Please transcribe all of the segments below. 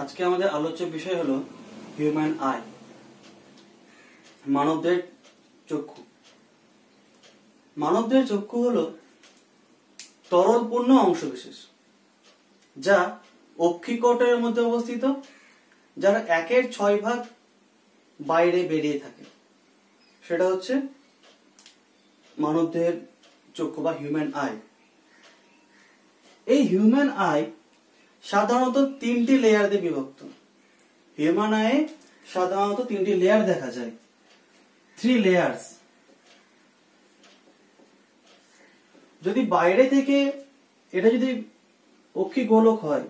আজকে আমাদের আলোচ্য বিষয় হলো হিউম্যান আই, মানবদের চক্ষু। মানবদের চক্ষু হলো তরলপূর্ণ অংশবিশেষ যা অক্ষিকটের মধ্যে অবস্থিত, যার 1/6 বাইরে বেরিয়ে থাকে। সেটা হচ্ছে মানবদের চক্ষু বা হিউম্যান আই। এই হিউম্যান আই সাধারণত 3টি লেয়ার দিয়ে বিভক্ত। হিউম্যান আই সাধারণত 3টি লেয়ার দেখা যায়, 3 লেয়ার্স। যদি বাইরে থেকে, এটা যদি অক্ষিগোলক হয়,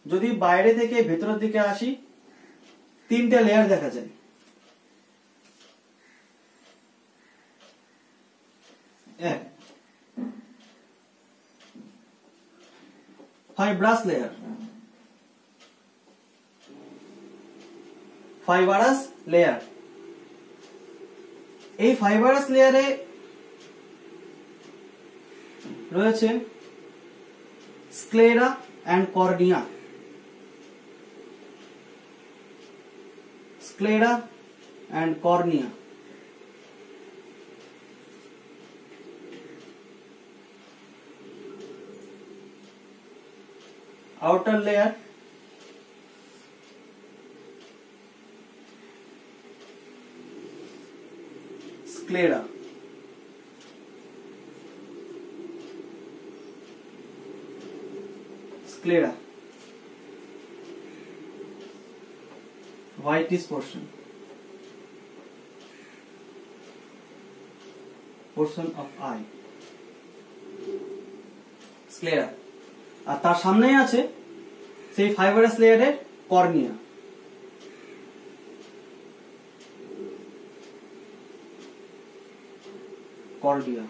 যদি বাইরে থেকে ভেতরের দিকে আসি, 3টে লেয়ার দেখা যায়। Fibrous layer, fibrous layer. এই ফাইবারাস লেয়ারে রয়েছে sclera and cornea. Sclera and cornea. outer layer, sclera, sclera, whitish portion of eye, sclera। আর তার সামনেই আছে সেই ফাইবারাস লেয়ারের কর্নিয়া। কর্নিয়া,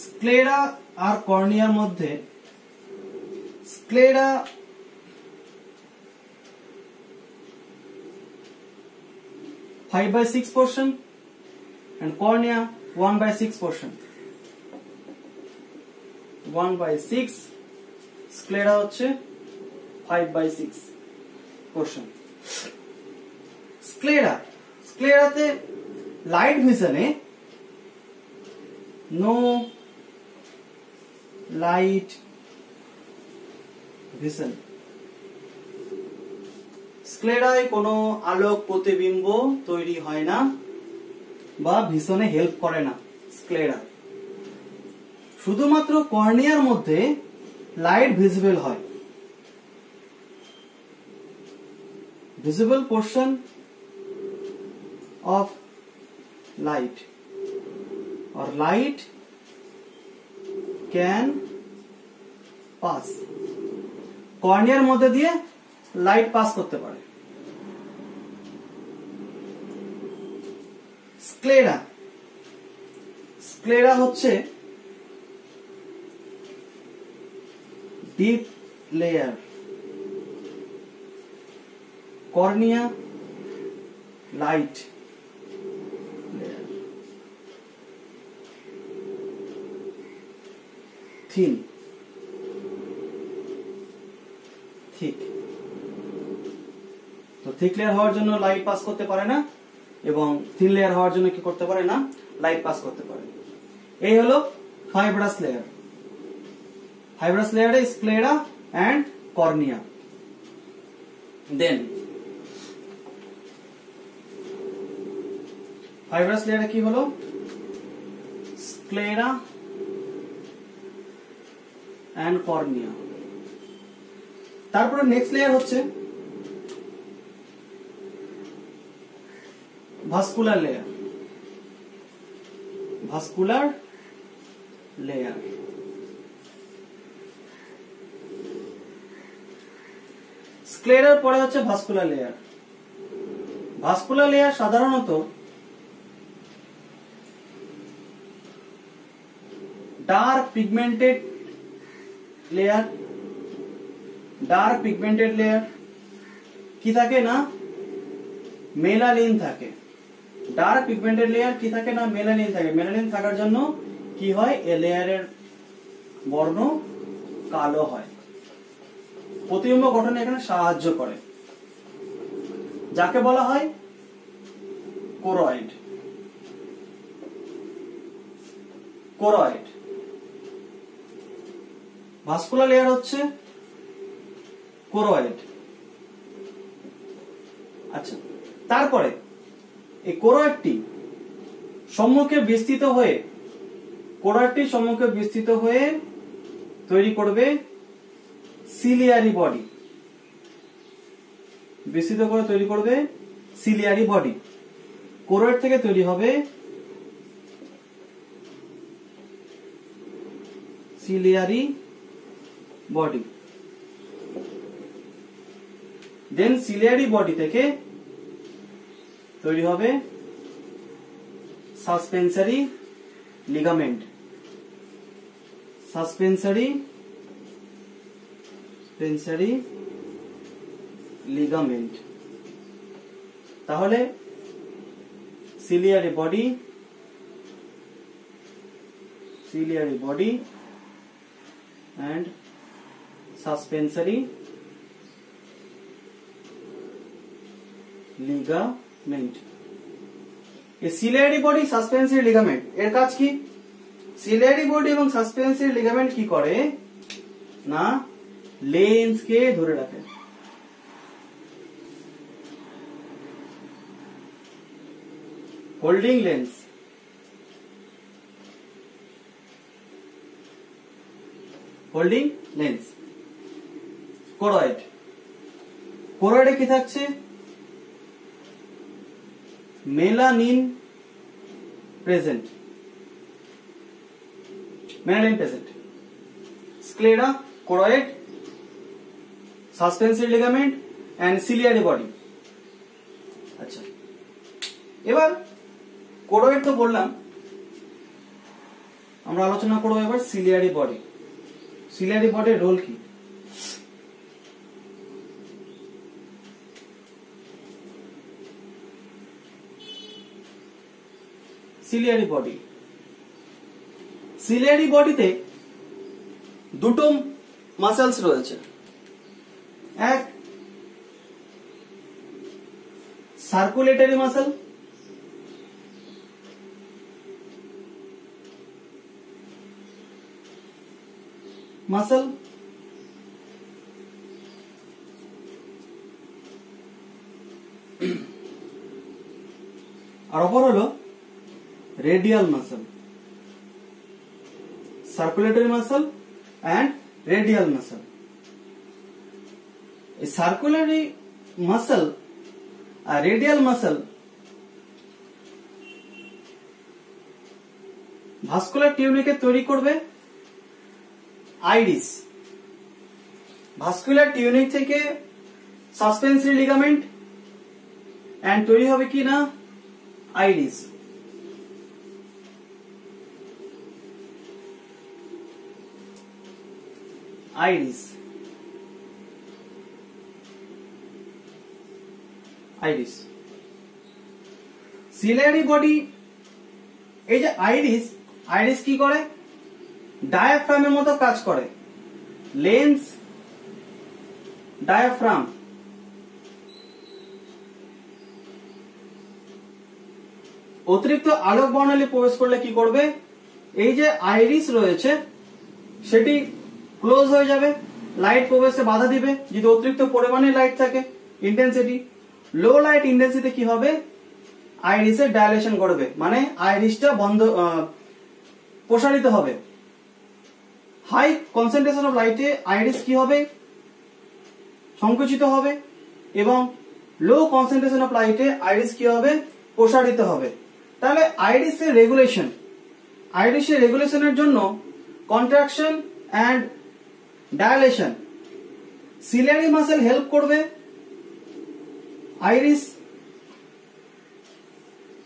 স্ক্লেরা আর কর্নিয়ার মধ্যে sclera five by 6 portion and cornea 1/6 portion। 1/6, sclera হচ্ছে 5/6 পোর্শন। স্ক্লেরাতে লাইট ভিশনে নো লাইট ভিশন। স্ক্লেরায় কোনো আলোক প্রতিবিম্ব তৈরি হয় না বা ভিশনে হেল্প করে না স্ক্লেরা। শুধুমাত্র কর্নিয়ার মধ্যে লাইট ভিজিবল হয়। Visible portion of light or light can pass। কর্নিয়ার মধ্যে দিয়ে লাইট পাস করতে পারে। স্ক্লেরা হচ্ছে deep layer. Cornea light layer, thin, thick. তো থিক লেয়ার হওয়ার জন্য লাইট পাস করতে পারে না, এবং থিন লেয়ার হওয়ার জন্য কি করতে পারে না, লাইট পাস করতে পারে। এই হলো ফাইব্রাস লেয়ার। ফাইব্রাস লেয়ারে sclera and cornea. Then fibrous লেয়ারে কি হলো, স্ক্লেরা এন্ড কর্নিয়া। তারপরে নেক্সট লেয়ার হচ্ছে ভাস্কুলার লেয়ার। ভাস্কুলার লেয়ার, স্ক্লেরার পরে হচ্ছে ভাস্কুলার লেয়ার। ভাস্কুলার লেয়ার সাধারণত dark pigmented layer. Dark pigmented layer কি থাকে না, মেলানিন থাকে। ডার্ক পিগমেন্টেড লেয়ার কি থাকে না, মেলানিন থাকে। মেলানিন থাকার জন্য কি হয়, এ লেয়ারের বর্ণ কালো হয়। প্রতিবিম্ব গঠনে এখানে সাহায্য করে, যাকে বলা হয় কোরয়েড। কোরয়েড ভাস্কুলার লেয়ার হচ্ছে কোরয়েড। আচ্ছা, তারপরে এই কোরয়েডটি সম্মুখে বিস্তৃত হয়ে তৈরি করবে সিলিয়ারি বডি। বিস্তৃত করে তৈরি করবে সিলিয়ারি বডি। কোরয়েড থেকে তৈরি হবে ciliary body. Then ciliary body থেকে তৈরি হবে সাসপেন্সারি লিগামেন্ট। Suspensory ligament. তাহলে ciliary body and suspensory ligament। এই সিলিয়ারি বডি সাসপেন্সরি লিগামেন্ট এর কাজ কি? সিলিয়ারি বডি এবং সাসপেন্সরি লিগামেন্ট কি করে না, লেন্সকে ধরে রাখে। Holding lens. Holding lens choroid. কোরয়েডে কি থাকছে? Melanin present. Sclera, choroid, suspensory ligament and ciliary body. আচ্ছা, এবার কোরয়েড তো বললাম, আমরা আলোচনা করবো এবার সিলিয়ারি বডি। সিলিয়ারি বডির রোল কি? সিলিয়ারি বডিতে দুটো মাসেলস রয়েছে। এক সার্কুলেটরি মাসেল, আর অপর হলো radial muscle. Circulatory muscle and radial muscle. এই সার্কুলারি মাসেল আর রেডিয়াল মাসেল ভাস্কুলার টিউনিকে তৈরি করবে আইরিস। ভাস্কুলার টিউনিক থেকে সাসপেন্সরি লিগামেন্ট এন্ড তৈরি হবে কি না, আইরিস। সিলিয়ারি বডি, এই যে আইরিস কি করে? ডায়াফ্রামের মতো কাজ করে। Lens, diaphragm. অতিরিক্ত আলোক বর্ণালী প্রবেশ করলে কি করবে? এই যে আইরিস রয়েছে সেটি ক্লোজ হয়ে যাবে, লাইট প্রবেশে বাধা দিবে। যদি অতিরিক্ত পরিমাণে লাইট থাকে, ইন্টেন্সিটি লো লাইট ইন্টেন্সিটি কি হবে? আইরিসের ডাইলেশন করবে, মানে আইরিসটা প্রসারিত হবে। হাই কনসেন্ট্রেশন অফ লাইটে আইরিস কি হবে? সংকুচিত হবে, এবং লো কনসেন্ট্রেশন অফ লাইটে আইরিস কি হবে? প্রসারিত হবে। তাহলে আইরিসের রেগুলেশনের জন্য contraction and dilation ciliary muscle help করবে। Iris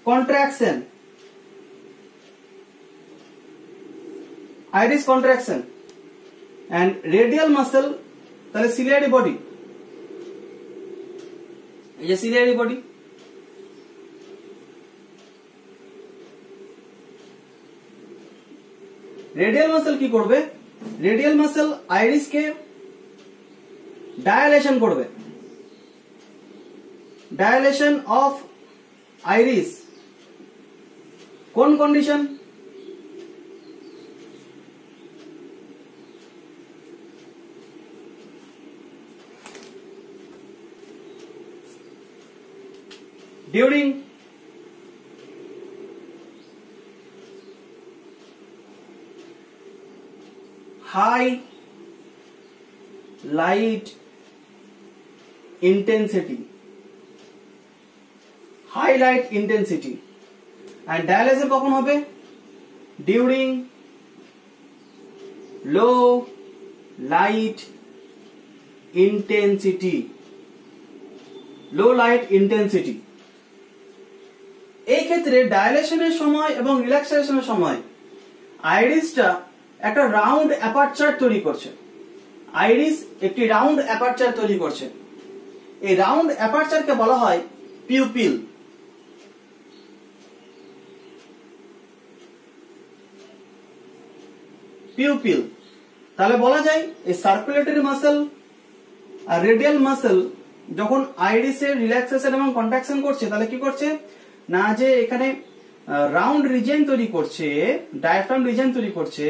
contraction and radial muscle, তাহলে সিলিয়ারি বডি, এই যে সিলিয়ারি বডি, রেডিয়াল মাসেল কি করবে? রেডিয়াল মাসেল আইরিসকে ডায়ালেশন করবে। ডায়ালেশন অফ আইরিস কোন condition? During high light intensity, high light intensity, and dialysis কখন হবে? during low light intensity, low light intensity। এই ক্ষেত্রে ডায়ালেশনের সময় এবং রিল্যাক্সেশনের সময় আইরিসটা একটা রাউন্ড অ্যাপারচার তৈরি করছে। আইরিস একটি রাউন্ড অ্যাপারচার তৈরি করছে। এই রাউন্ড অ্যাপারচারকে বলা হয় পিউপিল। পিউপিল। তাহলে বলা যায় এই সার্কুলেটরি মাসল আর রেডিয়াল মাসল যখন আইরিসের রিল্যাক্সেশন এবং কন্ট্রাকশন করছে তাহলে কি করছে না, যে এখানে রাউন্ড রিজিয়ন তৈরি করছে, ডায়াফ্রাম রিজিয়ন তৈরি করছে,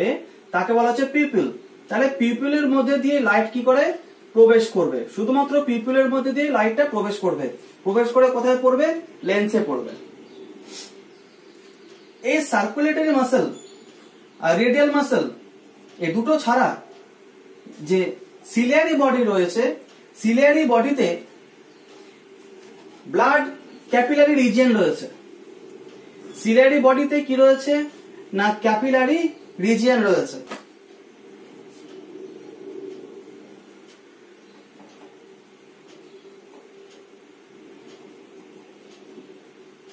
তাকে বলা হচ্ছে পিউপিল। তাহলে পিউপিলের মধ্যে দিয়ে লাইট কি করে প্রবেশ করবে, শুধুমাত্র পিউপিলের মধ্যে দিয়ে লাইটটা প্রবেশ করবে। প্রবেশ করে কোথায় পড়বে? লেন্সে পড়বে। এই সার্কুলেটরি মাসল আর রেডিয়াল মাসল এই দুটো ছাড়া যে সিলিয়ারি বডি রয়েছে, সিলিয়ারি বডিতে ব্লাড ক্যাপিলারি রিজিয়ন রয়েছে। সিলিয়ারি বডিতে কি রয়েছে না, ক্যাপিলারি রিজিয়ন রয়েছে।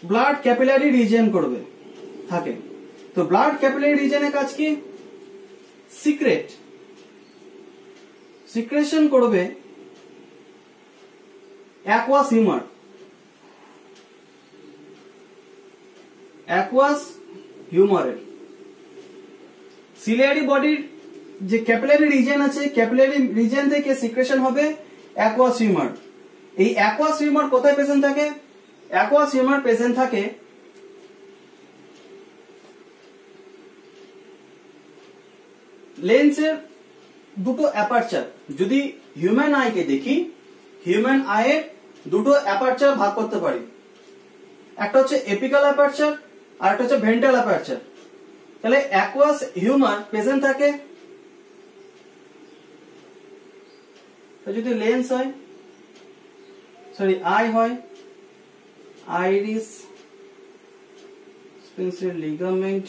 ব্লাড ক্যাপিলারি রিজিয়ন করবে থাকে। তো ব্লাড ক্যাপিলারি রিজিয়নের কাজ কি? সিক্রেট, সিক্রেশন করবে অ্যাকুয়াস হিউমার। অ্যাকুয়াস হিউমারের সিলিয়ারি বডির যে ক্যাপিলারি রিজিয়ন আছে, ক্যাপিলারি রিজিয়ন থেকে সিক্রেশন হবে অ্যাকুয়াস হিউমার। এই অ্যাকুয়াস হিউমার কোথায় প্রেজেন্ট থাকে? অ্যাকুয়াস হিউমার প্রেজেন্ট থাকে লেন্সের দুটো অ্যাপারচার। যদি হিউম্যান আইকে দেখি, হিউম্যান আইয়ের দুটো অ্যাপারচার ভাগ করতে পারি, একটা হচ্ছে এপিক্যাল অ্যাপারচার আর একটা হচ্ছে ভেন্ট্রাল অ্যাপারচার। তাহলে অ্যাকুয়াস হিউমার প্রেজেন্ট থাকে, যদি লেন্স হয়, সরি আই হয়, আইরিস স্পেন্সিয়াল লিগামেন্ট,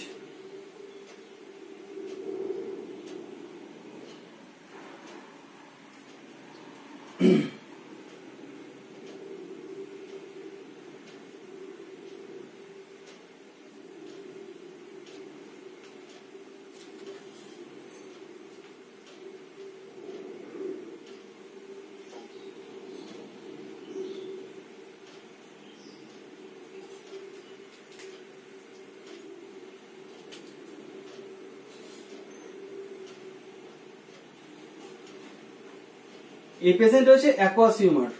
এই পেশেন্ট হচ্ছে aqueous humour.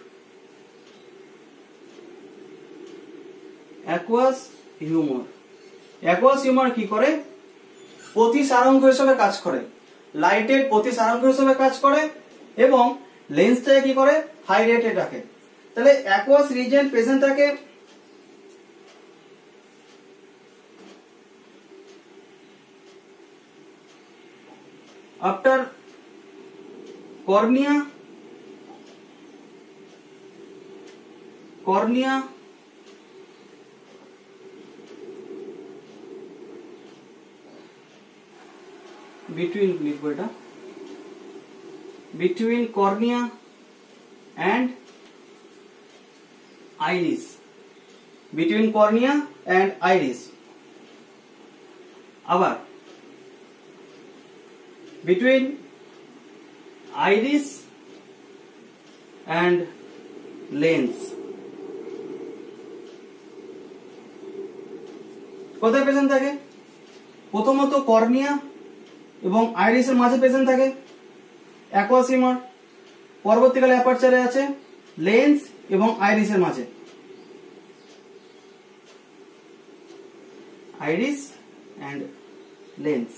Aqueous humour, aqueous humour কি করে? প্রতিসারাঙ্গ হিসেবে কাজ করে, লাইটের প্রতিসারাঙ্গ হিসেবে কাজ করে এবং লেন্সটাকে কি করে? হাই রেটে রাখে। তাহলে অ্যাকুয়াস রিজিয়ন প্রেজেন্ট থাকে after cornea, cornea between cornea and iris, between cornea and iris, আবার between iris and lens। কোথায় প্রেজেন্ট থাকে? প্রথমত কর্নিয়া এবং আইরিসের মাঝে প্রেজেন্ট থাকে অ্যাকুয়াস হিউমার। পরবর্তীকালে অ্যাপারচারে আছে লেন্স এবং আইরিসের মাঝে, আইরিস এন্ড লেন্স।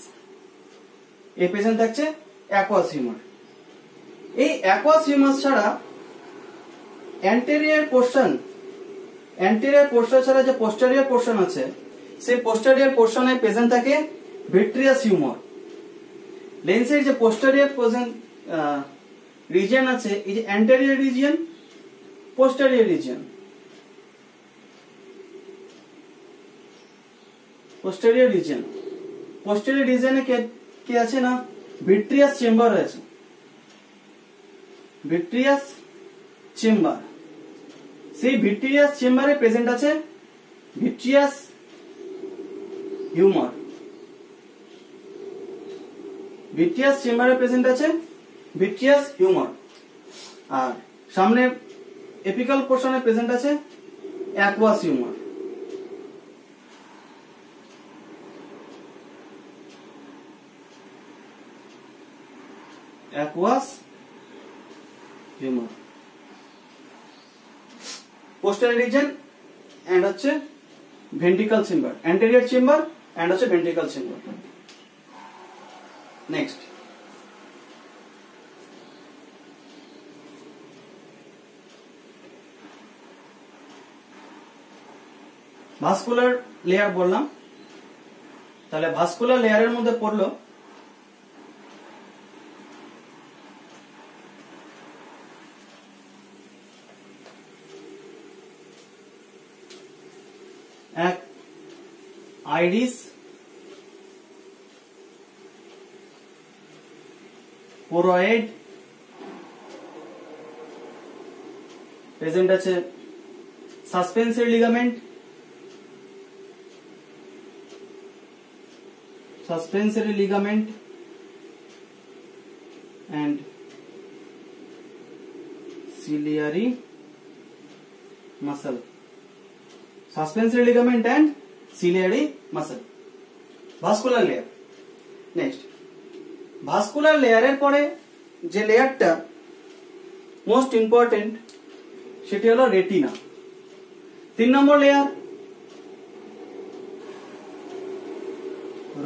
এই প্রেজেন্ট থাকছে অ্যাকুয়াস হিউমার। এই অ্যাকুয়াস হিউমার ছাড়া অ্যান্টেরিয়র পোর্শন ছাড়া যে পোস্টেরিয়র পোর্শন আছে, সেই পোস্টেরিয়র পোর্শনে প্রেজেন্ট থাকে ভিট্রিয়াস হিউমার। লেন্সের যে পোস্টেরিয়র রিজিয়ন আছে, এই যে anterior region, posterior region, posterior রিজিয়নে কি আছে না, ভিট্রিয়াস চেম্বার রয়েছে, ভিট্রিয়াস চেম্বার। সেই ভিট্রিয়াস চেম্বারে প্রেজেন্ট আছে ভিট্রিয়াস হিউমার। ভিট্রিয়াস চেম্বারে প্রেজেন্ট আছে ভিট্রিয়াস হিউমার। আর সামনে এপিক্যাল পোর্শনে প্রেজেন্ট আছে aqueous humour. Aqueous humour, posterior region and হচ্ছে ventricle chamber, anterior chamber and হচ্ছে ventricle chamber. Next, vascular layer বললাম, তাহলে ভাস্কুলার লেয়ারের মধ্যে পড়লো এক আইরিস, কোরয়েড, প্রেজেন্ট আছে suspensory ligament, and ciliary muscle, suspensory ligament and ciliary muscle, vascular layer। Next, vascular লেয়ারের পরে যে লেয়ারটা মোস্ট ইম্পর্টেন্ট সেটি হলো রেটিনা। 3 নম্বর লেয়ার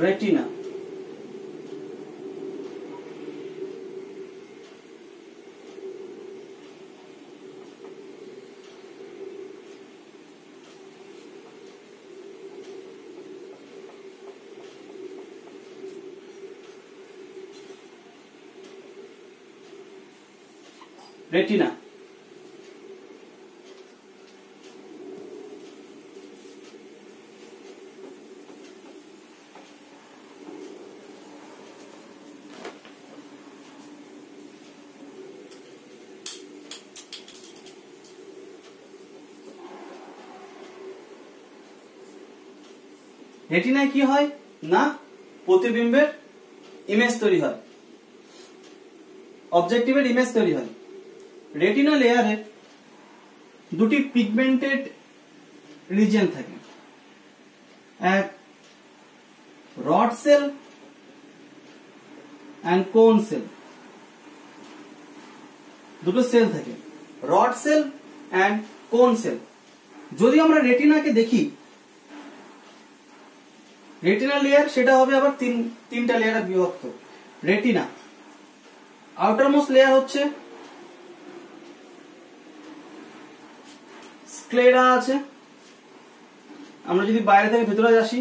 রেটিনা। রেটিনা রেটিনায় কি হয় না, প্রতিবিম্বের ইমেজ তৈরি হয়, অবজেক্টিভের ইমেজ তৈরি হয়। রেটিনা লেয়ারে দুটি পিগমেন্টেড রিজিয়ন থাকে, এক রড সেল এন্ড কোন সেল, দুটো সেল থাকে, রড সেল এন্ড কোন সেল। যদি আমরা রেটিনাকে দেখি, রেটিনা লেয়ার সেটা হবে আবার তিনটা লেয়ারে বিভক্ত। রেটিনা আউটারমোস্ট লেয়ার হচ্ছে স্ক্লেরা আছে, আমরা যদি বাইরে থেকে ভেতরে আসি,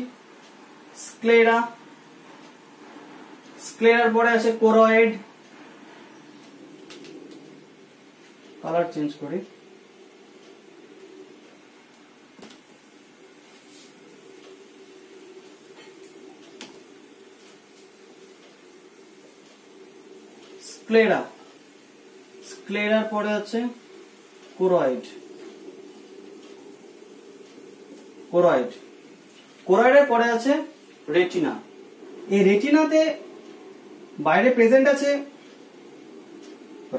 স্ক্লেরার পরে আছে কোরয়েড, কালার চেঞ্জ করি, স্ক্লেরার পরে আছে কোরয়েডের পরে আছে রেটিনা। এই রেটিনাতে বাইরে প্রেজেন্ট আছে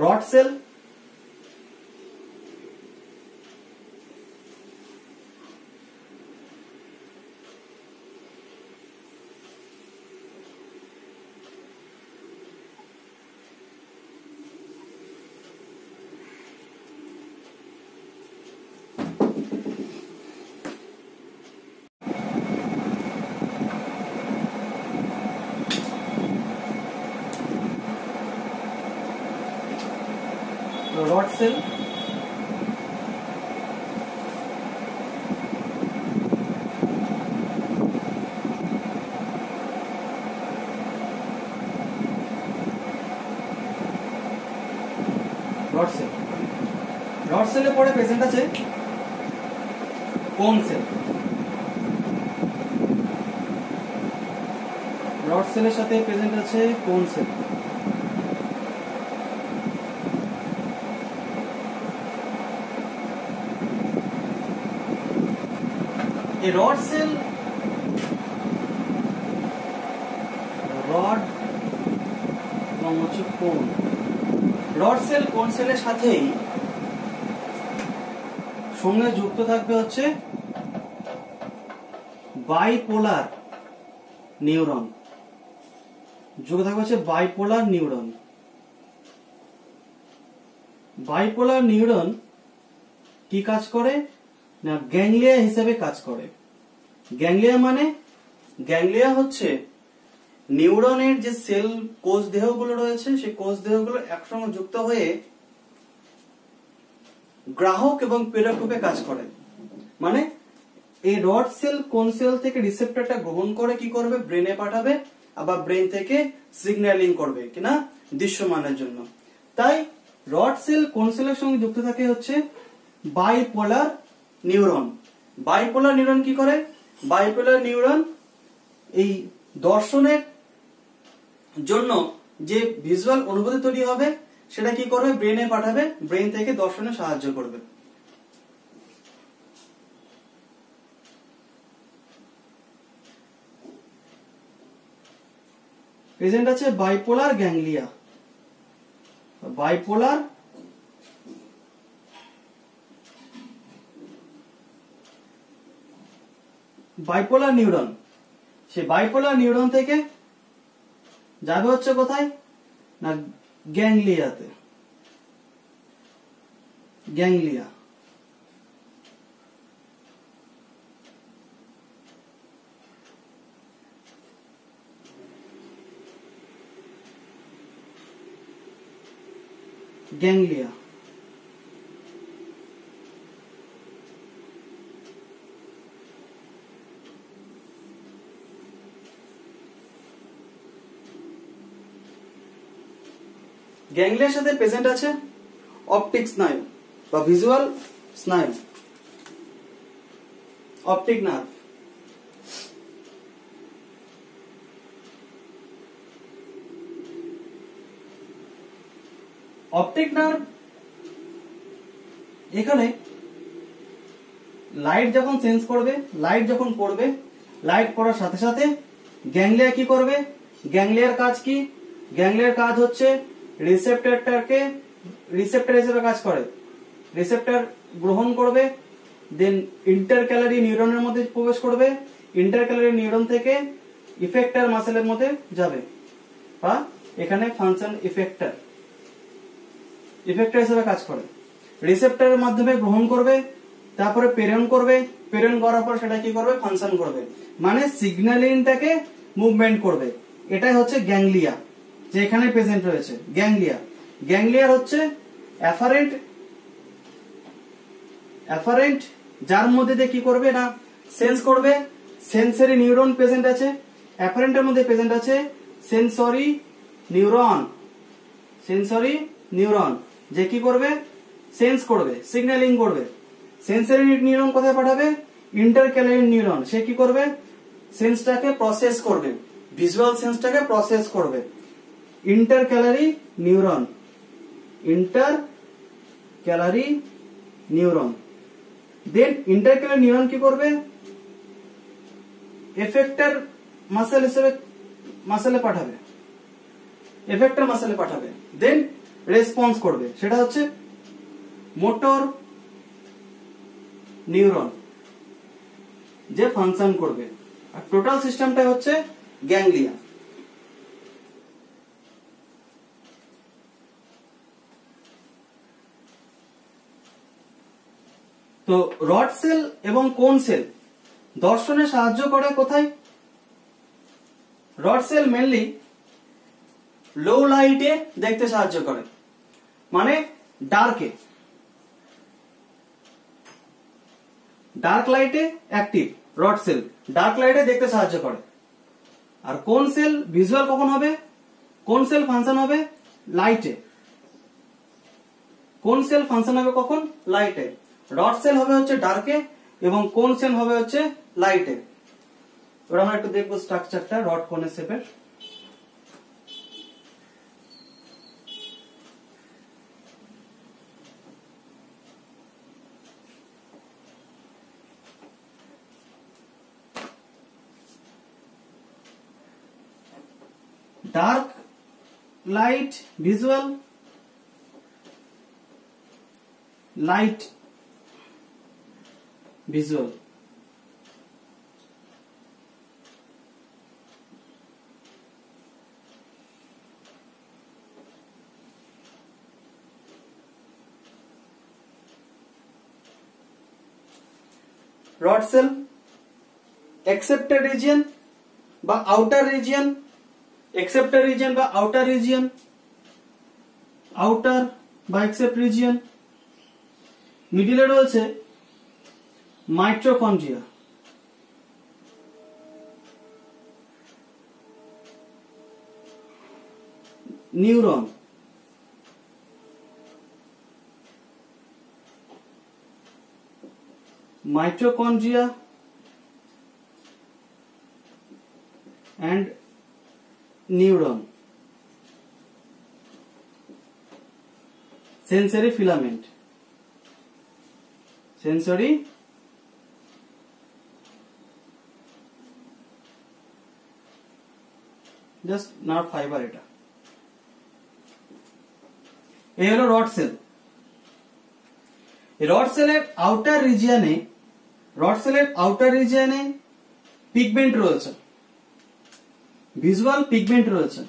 rod cell, rod cell, rod cell, rod সেলের পরে প্রেজেন্ট আছে কোন সেল। রড সেলের সাথে প্রেজেন্ট আছে কোন সেল। এই রড সেল, রড এবং হচ্ছে কোন, রড সেল কোন সেলের সাথেই সঙ্গে যুক্ত থাকবে হচ্ছে বাইপোলার নিউরন, যুক্ত থাকবে হচ্ছে বাইপোলার নিউরন। বাইপোলার নিউরন কি কাজ করে না গ্যাংলিয়া হিসেবে কাজ করে। গ্যাংলিয়া মানে, গ্যাংলিয়া হচ্ছে নিউরনের যে সেল কোষ দেহগুলো রয়েছে সেই কোষ দেহগুলো একসঙ্গে যুক্ত হয়ে গ্রাহক এবং প্রেরক রূপে কাজ করে। মানে এই রড সেল কোন সেল থেকে রিসেপ্টরটা গ্রহণ করে কি করবে, ব্রেনে পাঠাবে, আবার ব্রেন থেকে সিগন্যালিং করবে কিনা দৃশ্যমানের জন্য। তাই রড সেল কোন সেলের সঙ্গে যুক্ত থাকে হচ্ছে বাইপোলার নিউরন। বাইপোলার নিউরন কি করে, বাইপোলার নিউরন এই দর্শনের জন্য যে ভিজুয়াল অনুভূতি তৈরি হবে সেটা কি করবে, ব্রেনে পাঠাবে, ব্রেন থেকে দর্শনে সাহায্য করবে। প্রেজেন্ট আছে bipolar ganglia, bipolar bipolar neuron. সেই বাইপোলার নিউরন থেকে যাবে হচ্ছে কোথায় না গ্যাংলিয়াতে, গ্যাংলিয়া। গ্যাংলিয়া গ্যাংলিয়ার সাথে প্রেজেন্ট আছে অপটিক স্নায়ু বা ভিজুয়াল স্নায়ু, অপটিক নার্ভ। অপটিক নার্ভ এখানে লাইট যখন সেন্স করবে, লাইট যখন পড়বে, লাইট পড়ার সাথে সাথে গ্যাংলিয়া কি করবে, গ্যাংলিয়ার কাজ কি, গ্যাংলিয়ার কাজ হচ্ছে রিসেপ্টরটাকে, রিসেপ্টর হিসেবে কাজ করে, রিসেপ্টর গ্রহণ করবে, দেন ইন্টারক্যালারি নিউরনের মধ্যে প্রবেশ করবে, ইন্টারক্যালারি নিউরন থেকে ইফেক্টর মাসেলের মধ্যে যাবে, বা এখানে ফাংশন ইফেক্টর, ইফেক্টর হিসেবে কাজ করে। রিসেপ্টরের মাধ্যমে গ্রহণ করবে, তারপরে প্রেরণ করবে, প্রেরণ করার পর সেটা কি করবে, ফাংশন করবে, মানে সিগন্যালিংটাকে মুভমেন্ট করবে। এটাই হচ্ছে গ্যাংলিয়া, যে এখানে প্রেজেন্ট রয়েছে গ্যাংলিয়া। গ্যাংলিয়ার হচ্ছে অ্যাফারেন্ট, অ্যাফারেন্ট যার মধ্যে দিয়ে কি করবে না সেন্স করবে, সেন্সরি নিউরন প্রেজেন্ট আছে, অ্যাফারেন্টের মধ্যে প্রেজেন্ট আছে সেন্সরি নিউরন, সেন্সরি নিউরন যে কি করবে, সেন্স করবে, সিগন্যালিং করবে। সেন্সরি নিউরন কোথায় পাঠাবে, ইন্টারক্যালারি নিউরন, সে কি করবে, সেন্সটাকে প্রসেস করবে, ভিজুয়াল সেন্সটাকে প্রসেস করবে। ইন্টারক্যালারি নিউরন, ইন্টারক্যালারি নিউরন, দেন ইন্টারক্যালারি নিউরন কি করবে, এফেক্টর মাসেল হিসেবে মাসেলে পাঠাবে, এফেক্টর মাসেলে পাঠাবে, দেন রেসপন্স করবে, সেটা হচ্ছে মোটর নিউরন যে ফাংশন করবে। আর টোটাল সিস্টেমটা হচ্ছে গ্যাংলিয়া। তো রড সেল এবং কোন সেল দর্শনে সাহায্য করে কোথায়, রড সেল মেনলি লো লাইটে দেখতে সাহায্য করে, মানে ডার্কে, ডার্ক লাইটে অ্যাক্টিভ রড সেল, ডার্ক লাইটে দেখতে সাহায্য করে। আর কোন সেল ভিজুয়াল কখন হবে, কোন সেল ফাংশন হবে লাইটে, কোন সেল ফাংশন হবে কখন লাইটে, রড সেল হবে হচ্ছে ডার্কে এবং কোন সেল হবে হচ্ছে লাইটে। এবার আমরা একটু দেখবো স্ট্রাকচারটা রড কোনের শেপের। Dark light visual, light visual. Rod cell accepted region বা আউটার রিজিয়ন, एक्सेप्टेड রিজিয়ন বা আউটার রিজিয়ন, আউটার বা एक्सेप्ट রিজিয়ন। মিডিলে রয়েছে mitochondria, neuron, mitochondria and neuron, sensory filament, sensory just nerve fiber। এটা এই হলো রড সেল। রড সেলের outer রিজিয়নে, rod সেলের আউটার রিজিয়নে পিগমেন্ট রয়েছে, ভিজুয়াল পিগমেন্ট রয়েছে।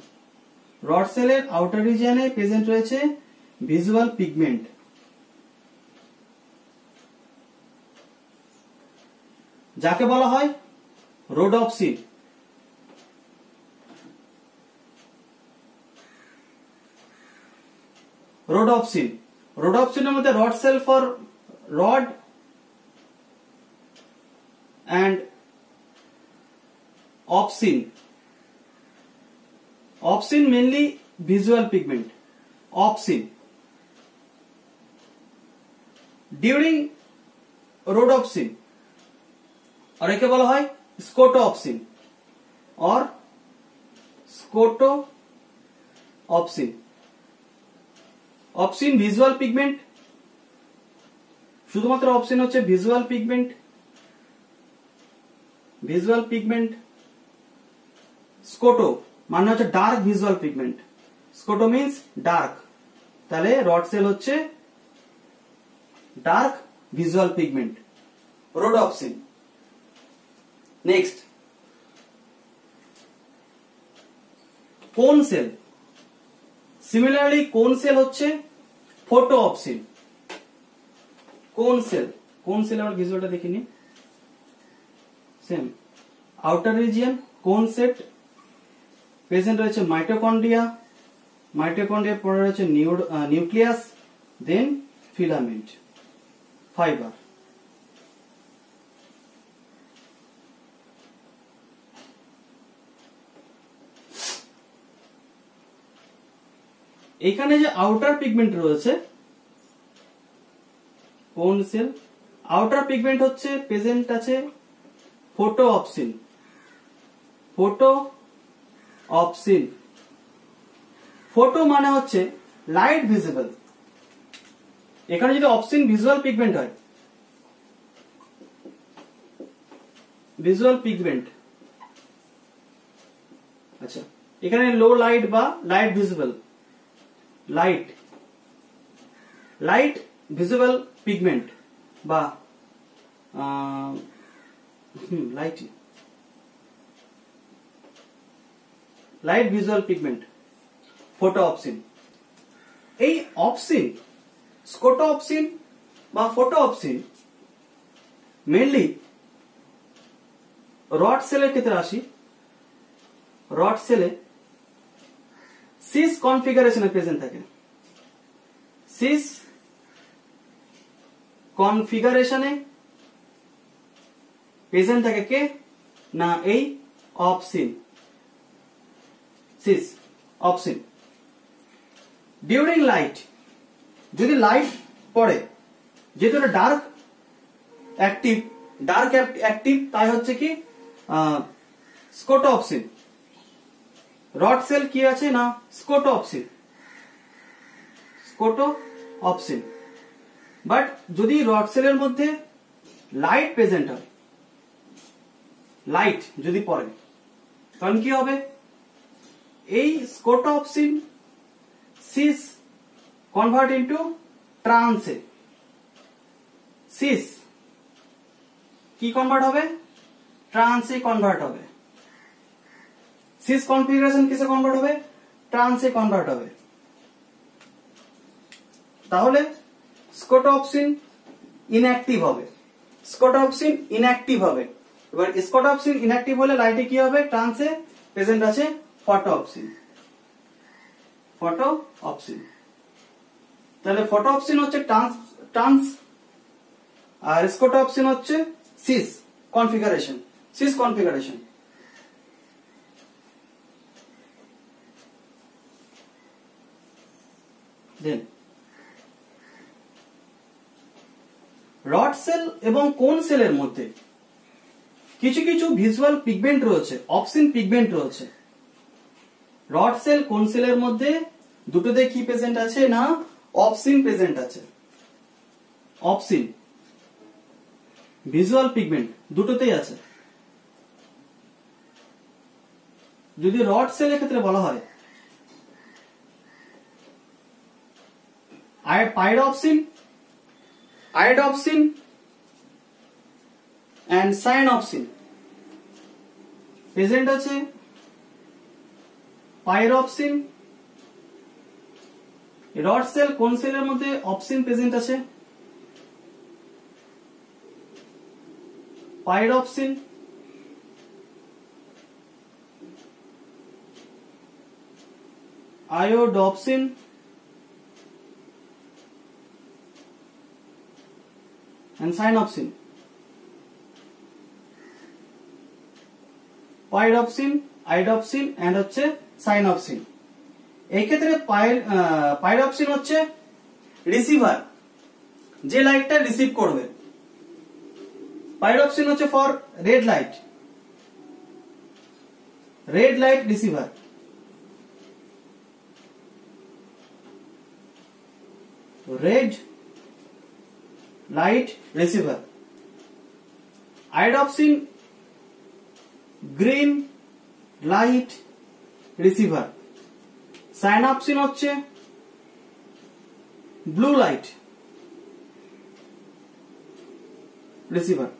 রড সেলের আউটার রিজিয়নে প্রেজেন্ট রয়েছে ভিজুয়াল পিগমেন্ট। যাকে বলা হয় রোডোপ্সিন। রোডোপ্সিন, রোডোপ্সিনের মধ্যে rod cell for rod and opsin, opsin mainly visual pigment, opsin during rhodopsin और एके बोला है स्कोटोप्सिन और स्कोटोप्सिन। ऑप्सिन ভিজুয়াল পিগমেন্ট, শুধুমাত্র অপসিন হচ্ছে visual pigment, visual pigment. Scoto মানে হচ্ছে dark visual pigment, scoto means dark, তাহলে রড সেল হচ্ছে dark visual pigment, rhodopsin. Next cone cell, similarly cone cell হচ্ছে photopsin. Cone cell, cone cell আমরা ভিজুয়ালটা দেখিনি, same outer region, cone cell present রয়েছে mitochondria, mitochondria পরে রয়েছে nucleus, দেন filament fibre. এখানে যে আউটার পিগমেন্ট রয়েছে কোন সেল, আউটার পিগমেন্ট হচ্ছে প্রেজেন্ট আছে ফটোঅপসিন, ফটোঅপসিন। ফটো মানে হচ্ছে লাইট ভিজিবল, এখানে যদি অপসিন ভিজুয়াল পিগমেন্ট হয়, ভিজুয়াল পিগমেন্ট, আচ্ছা এখানে লো লাইট বা light visible, light, light visible pigment বা লাইট, লাইট ভিজুয়াল পিগমেন্ট ফটোঅপসিন। এই অপসিন, স্কোটোঅপসিন বা ফটোঅপসিন মেইনলি রড সেলের ক্ষেত্রে আসি, রড সেলে সিস কনফিগারেশনে প্রেজেন্ট থাকে, সিস কনফিগারেশনে প্রেজেন্ট থাকে কে না এই opsin, cis opsin. During light, যদি লাইট পড়ে, যেহেতু এটা ডার্ক অ্যাক্টিভ তাই হচ্ছে কি স্কোটোপসিন। রড সেল কি আছে না স্কোটোপসিন, বাট যদি রড সেলের মধ্যে লাইট প্রেজেন্ট হয়, লাইট যদি পড়ে, তখন কি হবে, এই স্কোটোপসিন সিস কনভার্ট ইনটু ট্রান্সে। সিস কি কনভার্ট হবে, ট্রান্সে কনভার্ট হবে। সিস কনফিগারেশন কিসে কনভার্ট হবে, ট্রান্সে কনভার্ট হবে। তাহলে স্কোটোপসিন ইনঅ্যাক্টিভ হবে, এবার স্কোটোপসিন ইনঅ্যাক্টিভ হলে লাইটে কি হবে, ট্রান্সে প্রেজেন্ট আছে ফটোঅপসিন। তাহলে ফটোঅপসিন হচ্ছে ট্রান্স আর স্কোটোপসিন হচ্ছে সিস কনফিগারেশন। দেন রড সেল এবং কোন সেলের মধ্যে কিছু কিছু ভিজুয়াল পিগমেন্ট রয়েছে, অপসিন পিগমেন্ট রয়েছে। রড সেল কোন সেলের মধ্যে দুটোতে কি প্রেজেন্ট আছে না অপসিন প্রেজেন্ট আছে। অপসিন ভিজুয়াল পিগমেন্ট দুটোতেই আছে। যদি রড সেলের ক্ষেত্রে বলা হয় আয়োডopsin and cyanopsin প্রেজেন্ট আছে। পাইরোপসিন, রড সেল কোন সেলের মধ্যে অপসিন প্রেজেন্ট আছে, পাইরোপসিন। আয়োডopsin and cyanopsin, পাইরোপসিন, আয়োডopsin and হচ্ছে সাইনopsin। এই ক্ষেত্রে পাইরোপসিন হচ্ছে রিসিভার, যে লাইটটা রিসিভ করবে। পাইরোপসিন হচ্ছে for red light receiver. Red light receiver. Iodopsin green light receiver. Cyanopsin হচ্ছে ব্লু লাইট রিসিভার।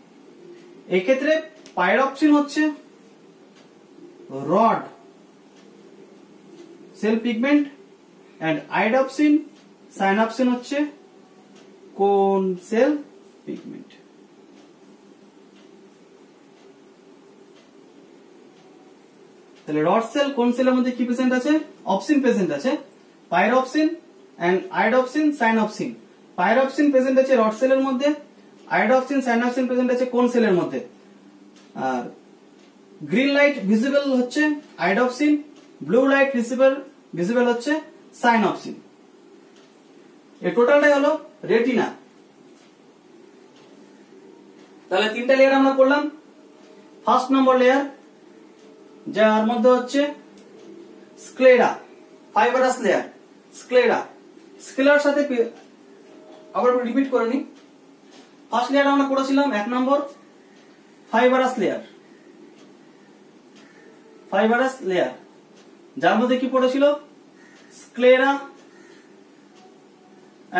এক্ষেত্রে পাইরোপসিন হচ্ছে rod cell pigment and iodopsin cyanopsin হচ্ছে কোন সেল পিগমেন্ট। তাহলে রড সেল কোন সেলের মধ্যে কি প্রেজেন্ট আছে, অপসিন প্রেজেন্ট আছে। Pyropsin and iodopsin cyanopsin. Pyropsin present আছে রড সেলের মধ্যে, আয়োডopsin সাইনopsin প্রেজেন্ট আছে কোন সেলের মধ্যে, আর গ্রিন লাইট ভিজিবল হচ্ছে আয়োডopsin, ব্লু লাইট ভিজিবল হচ্ছে সাইনopsin। এই টোটালটাই হলো রেটিনা। তাহলে তিনটা লেয়ার আমরা করলাম। ফার্স্ট নম্বর লেয়ার, যার মধ্যে হচ্ছে স্ক্লেরা, ফাইবারাস লেয়ার। স্ক্লেরার সাথে আবার রিপিট করে নি। ফার্স্ট লেয়ার আমরা করেছিলাম 1 নম্বর ফাইবারাস লেয়ার, যার মধ্যে কি পড়েছিল স্ক্লেরা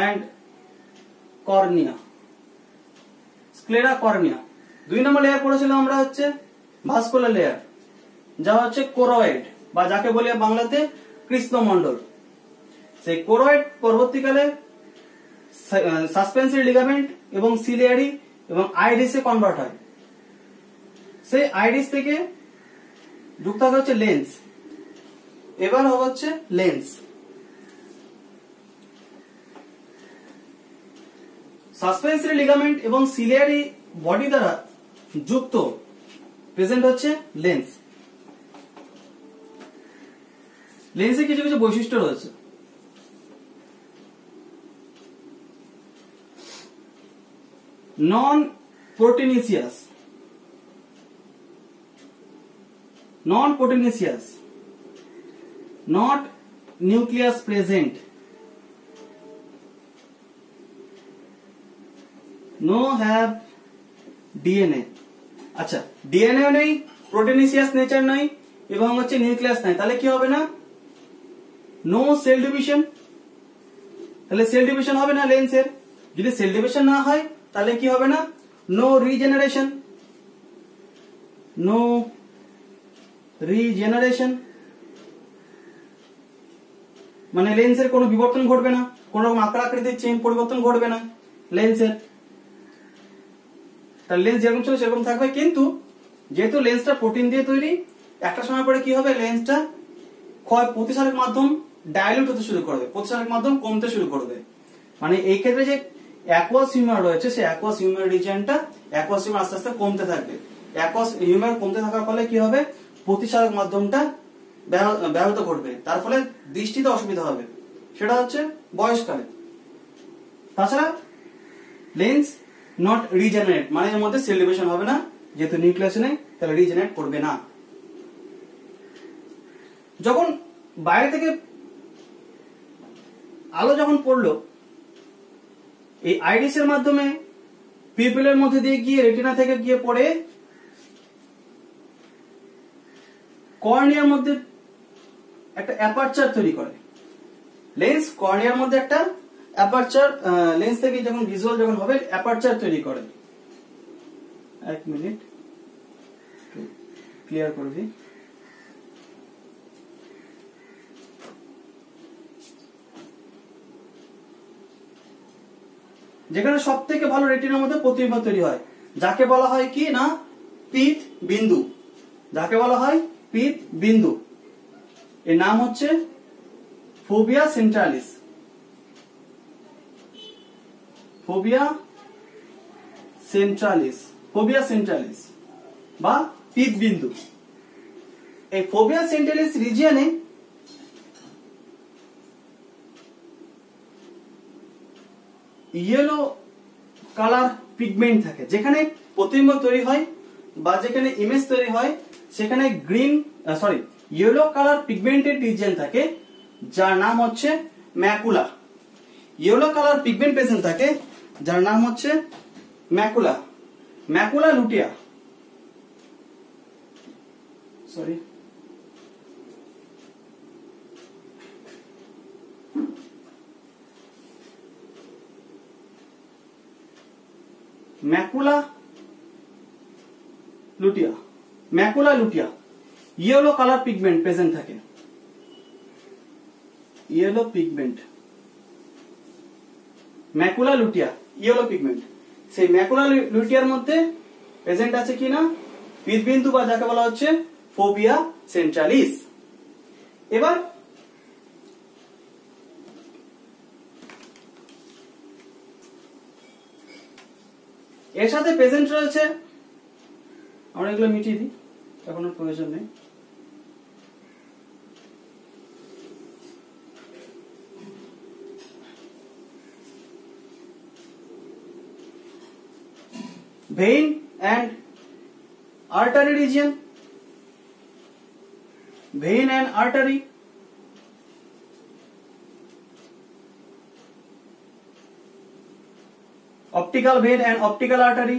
এন্ড কর্নিয়া। 2 নম্বর লেয়ার পড়েছিলাম আমরা হচ্ছে ভাস্কুলার লেয়ার, যা হচ্ছে কোরয়েড বা যাকে বলি বাংলাতে কৃষ্ণমণ্ডল। সেই কোরয়েড পরবর্তীকালে সাসপেন্সরি লিগামেন্ট এবং সিলিয়ারি এবং আইরিসে কনভার্ট হয়। সেই আইরিস থেকে যুক্ত হচ্ছে লেন্স। এবার হচ্ছে লেন্স। সাসপেন্সরি লিগামেন্ট এবং সিলিয়ারি বডি দ্বারা যুক্ত প্রেজেন্ট হচ্ছে লেন্স। লেন্সের কিছু কিছু বৈশিষ্ট্য রয়েছে। নন প্রোটিনিসিয়াস, not nucleus present, no have DNA। আচ্ছা, ডিএনএ নেই, প্রোটিনিসিয়াস নেচার নাই এবং হচ্ছে নিউক্লিয়াস নাই, তাহলে কি হবে না? নো সেল ডিভিশন, তাহলে সেল ডিভিশন হবে না লেন্সের। যদি সেল ডিভিশন না হয় তাহলে কি হবে না? নো রিজেনারেশন, মানে লেন্সের কোনো বিবর্তন ঘটবে না, কোন রকম আকার আকৃতির চেঞ্জ পরিবর্তন ঘটবে না লেন্সের। তাহলে লেন্স যেরকম ছিল সেরকম থাকবে, কিন্তু যেহেতু লেন্সটা প্রোটিন দিয়ে তৈরি, একটা সময় পরে কি হবে? লেন্সটা প্রতিসারক মাধ্যম ডাইলিউট হতে শুরু করবে, প্রতিসারক মাধ্যম কমতে শুরু করবে। মানে এই ক্ষেত্রে যে অ্যাকুয়াস হিউমার রয়েছে, সেই অ্যাকুয়াস হিউমার রিজিয়নটা, অ্যাকুয়াস হিউমার আস্তে আস্তে কমতে থাকবে। অ্যাকুয়াস হিউমার কমতে থাকার ফলে কি হবে? প্রতিসারক মাধ্যমটা ব্যাহত ঘটবে, তার ফলে দৃষ্টিতে অসুবিধা হবে, সেটা হচ্ছে বয়সকালে। তাছাড়া লেন্স নট রিজেনারেট, মানে এর মধ্যে সেল ডিভিশন হবে না, যেহেতু নিউক্লিয়াস নেই তাহলে রিজেনারেট করবে না। যখন বাইরে থেকে আলো যখন পড়লো, এই আইরিস এর মাধ্যমে পিপলের মধ্যে দিয়ে গিয়ে রেটিনা থেকে গিয়ে পড়ে কর্নিয়ার মধ্যে একটা অ্যাপারচার তৈরি করে। লেন্স কর্নিয়ার মধ্যে একটা অ্যাপারচার, লেন্স থেকে যখন ভিজুয়াল যখন হবে অ্যাপারচার তৈরি করে। এক মিনিট ক্লিয়ার করে দিই। যেখানে সব থেকে ভালো রেটিনার মধ্যে প্রতিবিম্ব তৈরি হয়, যাকে বলা হয় কি না? পিত বিন্দু, যাকে বলা হয় পিত বিন্দু। এর নাম হচ্ছে ফোবিয়া সেন্ট্রালিস, ফোবিয়া সেন্ট্রালিস বা পিত বিন্দু। এই ফোবিয়া সেন্ট্রালিস রিজিয়নে ইয়েলো কালার পিগমেন্ট থাকে। যেখানে প্রতিবিম্ব তৈরি হয় বা যেখানে ইমেজ তৈরি হয়, সেখানে ইয়েলো কালার পিগমেন্টেড রিজিয়ন থাকে, যার নাম হচ্ছে macula. Yellow colour pigment present থাকে, যার নাম হচ্ছে macula লুটিয়া। Macula লুটিয়া yellow colour pigment present থাকে। Yellow pigment, macula লুটিয়া yellow pigment. সেই ম্যাকুলা লুটিয়ার মধ্যে প্রেজেন্ট আছে কি না? পিত বিন্দু বা যাকে বলা হচ্ছে ফোবিয়া সেন্ট্রালিস। এবার এর সাথে প্রেজেন্ট রয়েছে, আমরা এগুলো মিটিয়ে দিই, এখন আর প্রয়োজন নেই। vein and artery region, vein and artery, optical vein and optical artery,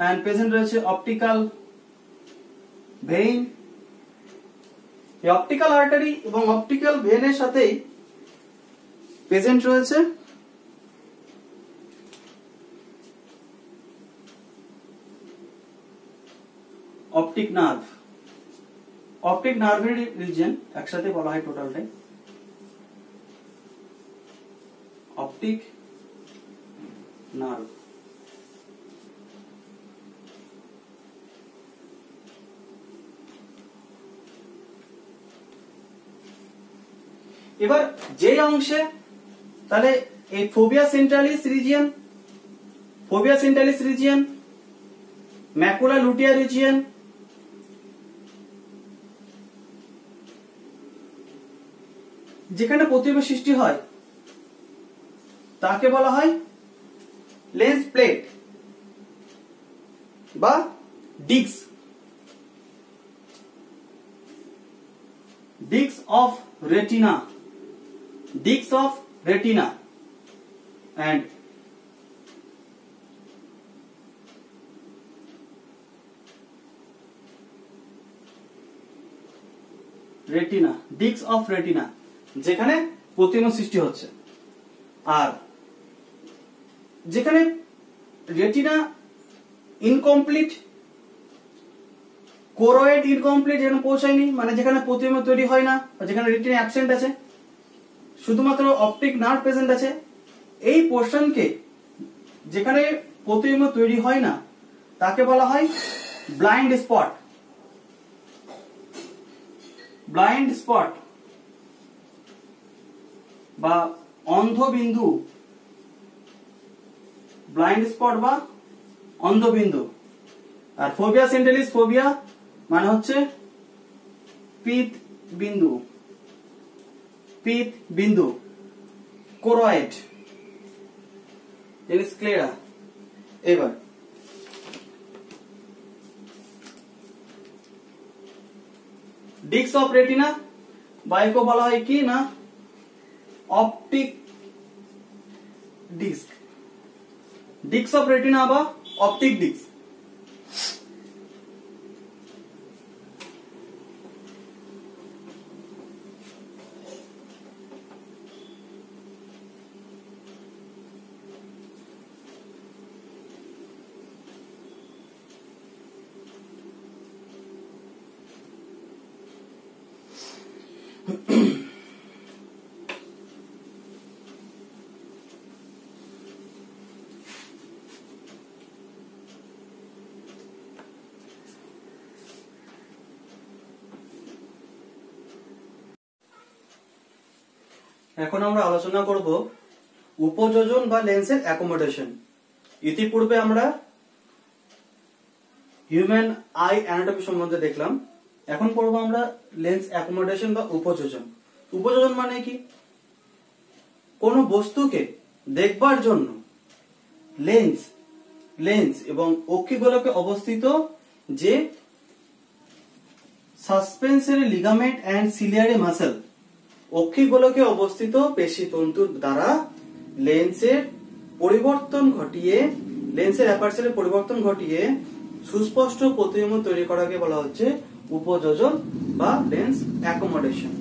and present রয়েছে optical vein। এই optical artery এবং optical vein এর সাথেই প্রেজেন্ট রয়েছে অপটিক নার্ভের রিজিয়ন, একসাথে বলা হয় টোটালটাই অপটিক নার্ভ। এবার যে অংশে তাহলে এই fovea centralis region, macula lutea region, যেখানে প্রতিবিম্ব সৃষ্টি হয় তাকে বলা হয় লেন্স প্লেট বা disc of retina and disc of retina যেখানে প্রতিবিম্ব সৃষ্টি হচ্ছে। আর যেখানে রেটিনা ইনকমপ্লিট, কোরয়েড ইনকমপ্লিট, যেখানে পৌঁছায়নি, মানে যেখানে প্রতিবিম্ব তৈরি হয় না, যেখানে রেটিনা অ্যাবসেন্ট আছে, শুধুমাত্র অপটিক নার্ভ প্রেজেন্ট আছে, এই পোর্শনকে যেখানে প্রতিবিম্ব তৈরি হয় না তাকে বলা হয় ব্লাইন্ড স্পট বা অন্ধবিন্দু, ব্লাইন্ড স্পট বা অন্ধবিন্দু। আর ফোবিয়া সেন্ট্রালিস, ফোবিয়া মানে হচ্ছে পিত বিন্দু, কোরয়েড, স্ক্লেরা। এবার ডিস্ক অফ রেটিনা বা একে বলা হয় কি না অপটিক ডিস্ক অফ রেটিনা বা অপটিক ডিস্ক। এখন আমরা আলোচনা করব উপযোজন বা লেন্সের অ্যাকোমোডেশন। ইতিপূর্বে আমরা হিউম্যান আই অ্যানাটমি সম্বন্ধে দেখলাম, এখন পড়বো আমরা লেন্স অ্যাকোমোডেশন বা উপযোজন। উপযোজন মানে কি? কোন বস্তুকে দেখবার জন্য লেন্স এবং অক্ষিগোলকে অবস্থিত যে suspensory ligament and ciliary muscle, অক্ষিগোলকে অবস্থিত পেশি তন্তুর দ্বারা লেন্সের অ্যাপারচারের পরিবর্তন ঘটিয়ে সুস্পষ্ট প্রতিবিম্ব তৈরি করাকে বলা হচ্ছে উপযোজন বা lens accommodation.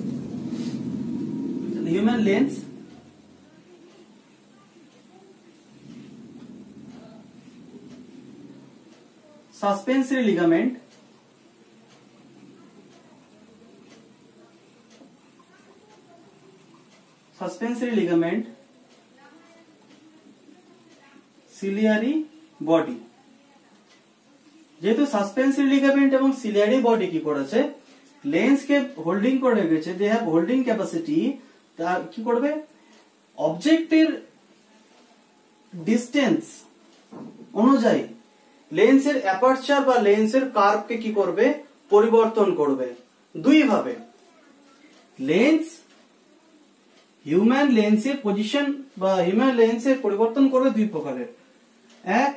Human lens suspensory ligament ciliary body. যেহেতু সাসপেন্সরি লিগামেন্ট এবং সিলিয়ারি বডি কি করেছে, লেন্সকে হোল্ডিং করে রেখেছে, দে হ্যাভ হোল্ডিং ক্যাপাসিটি, তা কি করবে অবজেক্টের ডিস্টেন্স অনুযায়ী লেন্সের অ্যাপারচার বা লেন্সের কার্ভকে কি করবে পরিবর্তন করবে দুই ভাবে। হিউম্যান লেন্সের পজিশন বা হিউম্যান লেন্সের পরিবর্তন করবে দুই প্রকারের, এক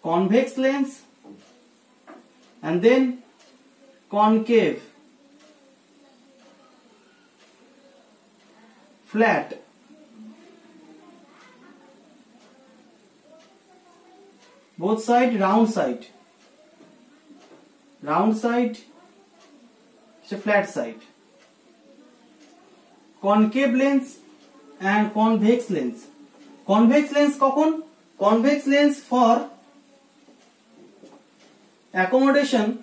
convex lens and then concave, flat, both side round side is a flat side, concave lens and convex lens. Convex lens কখন? Convex lens for accommodation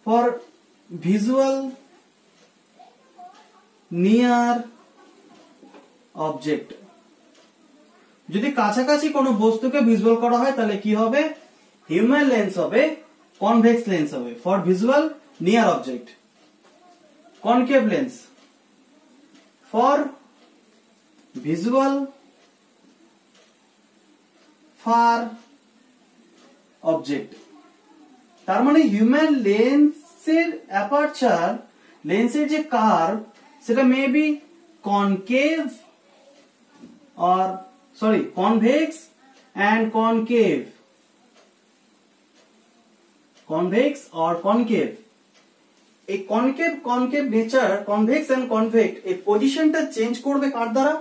for visual near object. যদি কাছাকাছি কোনো বস্তুকে ভিজুয়াল করা হয় তাহলে কি হবে? হিউম্যান লেন্স হবে, কনভেক্স লেন্স হবে for visual near object. Concave lens for visual far object. তার মানে হিউম্যান লেন্সের অ্যাপারচার, লেন্সের যে কার্ভ সেটা maybe concave or sorry convex and concave, convex or concave. এই কনকেভ নেচার, কনভেক্স এন্ড কনভেক্ট, এই পজিশনটা চেঞ্জ করবে কার দ্বারা?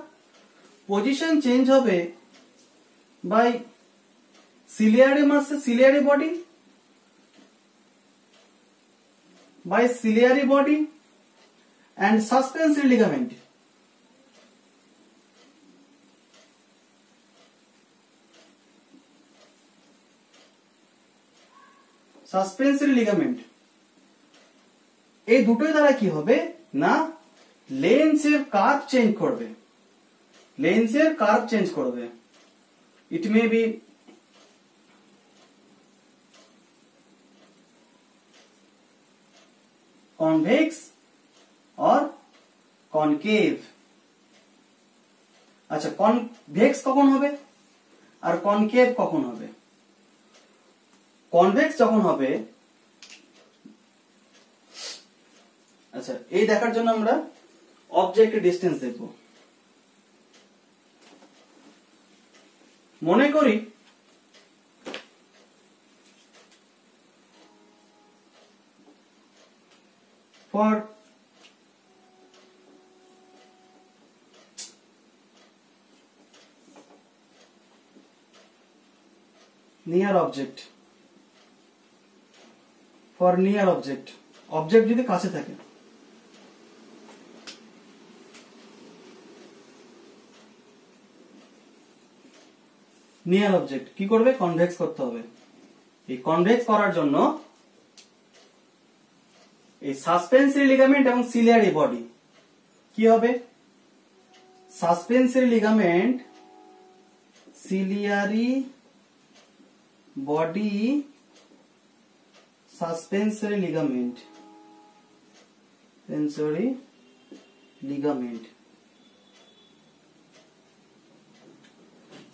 পজিশন চেঞ্জ হবে বাই সিলিয়ারি মাসে, ciliary body, by ciliary body and suspensory ligament. Suspensory ligament এই দুটোই দ্বারা কি হবে না লেন্সের কার্ভ চেঞ্জ করবে, লেন্সের কার্ভ চেঞ্জ করবে। It may be convex or concave। আচ্ছা, কনভেক্স কখন হবে আর কনকেভ কখন হবে? কনভেক্স যখন হবে, আচ্ছা এই দেখার জন্য আমরা অবজেক্টের ডিসটেন্স দেখব। মনে করি for near object, for near object, object যদি কাছে থাকে, নিয়ার অবজেক্ট কি করবে? কনভেক্স করতে হবে। এই কনভেক্স করার জন্য এই সাসপেন্সরি লিগামেন্ট এবং সিলিয়ারি বডি কি হবে? Suspensory ligament, ciliary body, suspensory ligament, sensory ligament.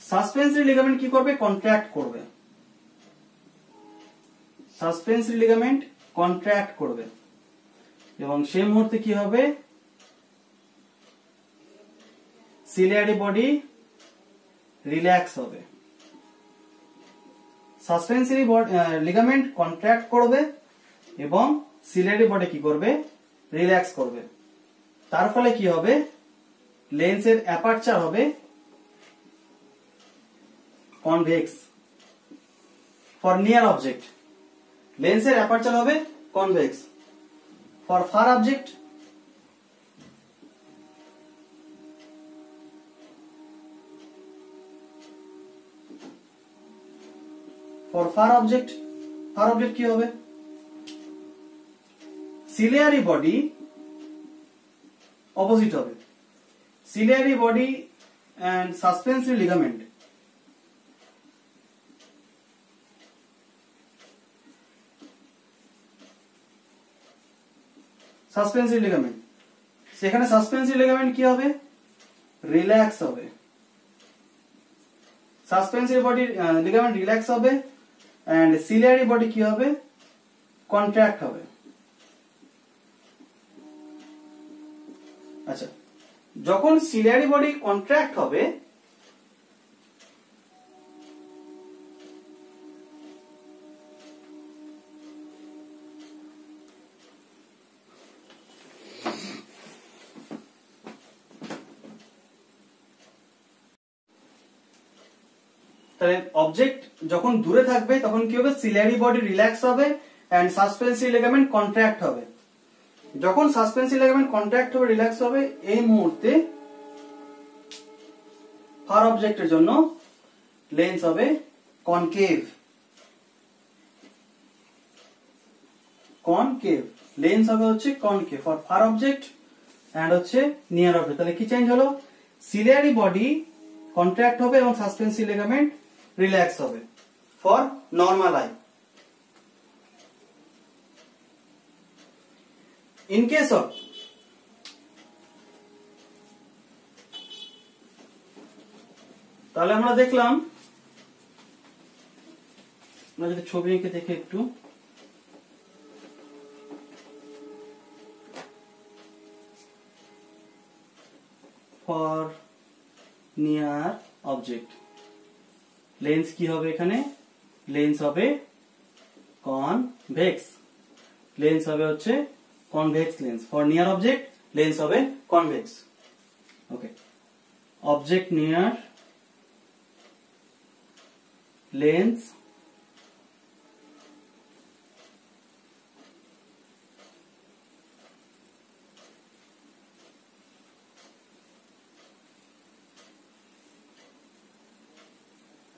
Suspensory ligament কি করবে? কন্ট্রাক্ট করবে। সাসপেন্সরি লিগামেন্ট কন্ট্রাক্ট করবে এবং সেই মুহূর্তে কি হবে? সিলিয়ারি বডি রিল্যাক্স হবে। সাসপেন্সরি লিগামেন্ট কন্ট্রাক্ট করবে এবং সিলিয়ারি বডি কি করবে? রিল্যাক্স করবে। তার ফলে কি হবে? লেন্সের অ্যাপারচার হবে কনভেক্স। ফর নিয়ার অবজেক্ট লেন্সের অ্যাপারচার হবে convex. For far object far object কি হবে? সিলিয়ারি বডি অপোজিট হবে। Ciliary body and suspensory ligament suspensory ligament, সেখানে সাসপেন্সরি লিগামেন্ট কি হবে? রিল্যাক্স হবে। সাসপেন্সরি বডি লিগামেন্ট রিল্যাক্স হবে এন্ড সিলিয়ারি বডি কি হবে? কন্ট্রাক্ট হবে। আচ্ছা, যখন সিলিয়ারি বডি কন্ট্রাক্ট হবে তাহলে অবজেক্ট যখন দূরে থাকবে তখন কি হবে? সিলিয়ারি বডি রিল্যাক্স হবে এন্ড সাসপেন্সরি লিগামেন্ট কন্ট্রাক্ট হবে। যখন সাসপেন্সরি লিগামেন্ট কন্ট্রাক্ট হবে, রিল্যাক্স হবে, এই মুহূর্তে ফার অবজেক্টের জন্য লেন্স হবে কনকেভ। কনকেভ লেন্স হবে হচ্ছে concave for far object and হচ্ছে নিয়ার অবজেক্ট। তাহলে কি চেঞ্জ হলো? সিলিয়ারি বডি কন্ট্রাক্ট হবে এবং সাসপেন্সরি লিগামেন্ট রিল্যাক্স হবে for normal eye. In case of তাহলে আমরা দেখলাম, আমরা যদি ছবি এঁকে দেখে একটু, ফর নিয়ার অবজেক্ট লেন্স কি হবে, এখানে লেন্স হবে কনভেক্স, লেন্স হবে হচ্ছে convex lens. For near object lens হবে কনভেক্স। ওকে, অবজেক্ট নিয়ার লেন্স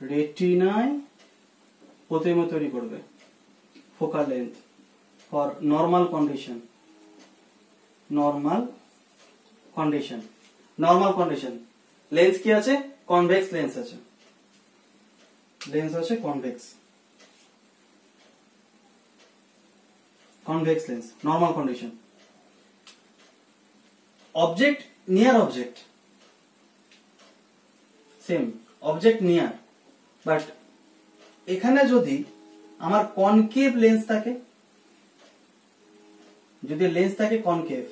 রেটিনায় প্রতিবিম্ব তৈরি করবে, focal length for normal condition, normal condition, normal condition lens কি আছে, কনভেক্স লেন্স আছে, লেন্স আছে convex, convex lens, normal condition. Object near object same, object near, but এখানে যদি আমার কনকেভ লেন্স থাকে, যদি লেন্স থাকে কনকেভ,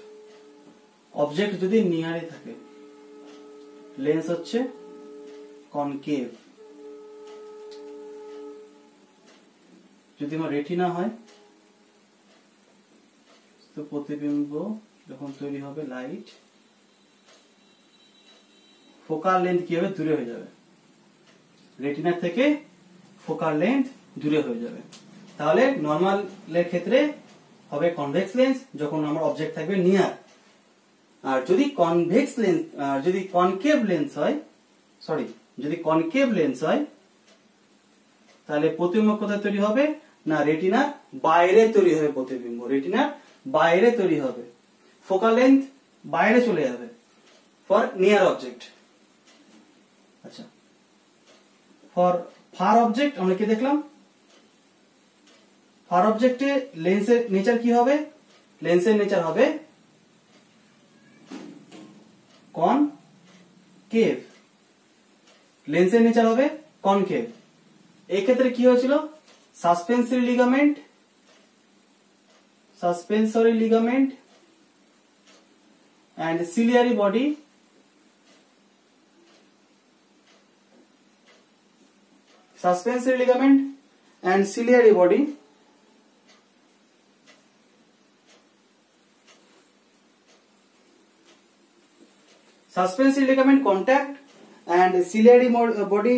অবজেক্ট যদি নিয়ারে থাকে, লেন্স হচ্ছে কনকেভ। যদি আমার রেটিনা হয় তো প্রতিবিম্ব যখন তৈরি হবে লাইট, ফোকাল লেন্থ কি হবে, দূরে হয়ে যাবে, রেটিনার থেকে ফোকাল লেন্থ দূরে হয়ে যাবে। তাহলে নর্মালের ক্ষেত্রে হবে কনভেক্স লেন্স যখন আমার অবজেক্ট থাকবে নিয়ার। আর যদি কনভেক্স লেন্স, যদি কনকেভ লেন্স হয়, সরি, যদি কনকেভ লেন্স হয় তাহলে প্রতিবিম্ব কোথায় তৈরি হবে না, রেটিনার বাইরে তৈরি হবে প্রতিবিম্ব, রেটিনার বাইরে তৈরি হবে, ফোকাল লেন্থ বাইরে চলে যাবে ফর নিয়ার অবজেক্ট। আচ্ছা, ফর ফার অবজেক্ট আমরা কি দেখলাম, ফার অবজেক্টে লেন্সের নেচার কি হবে, লেন্সের নেচার হবে কনকেভ, লেন্সের নেচার হবে কনকেভ। এই ক্ষেত্রে কি হয়েছিল, suspensory ligament, suspensory ligament and ciliary body suspensory ligament and ciliary body suspensory ligament contact and ciliary body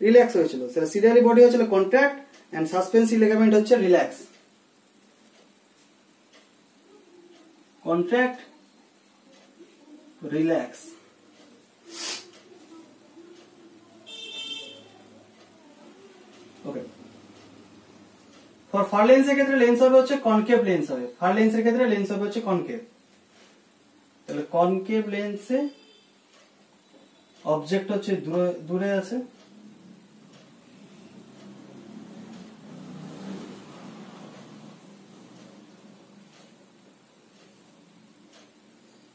relax হয়েছিল, সেটা ciliary body হয়েছিল contact and suspensory ligament হচ্ছে relax, contract relax। Okay, for far লেন্সের ক্ষেত্রে lens হবে হচ্ছে concave lens হবে, fur লেন্সের ক্ষেত্রে লেন্স হবে হচ্ছে কনকেভ। তাহলে কনকেভ লেন্সে অবজেক্ট হচ্ছে দূরে আছে,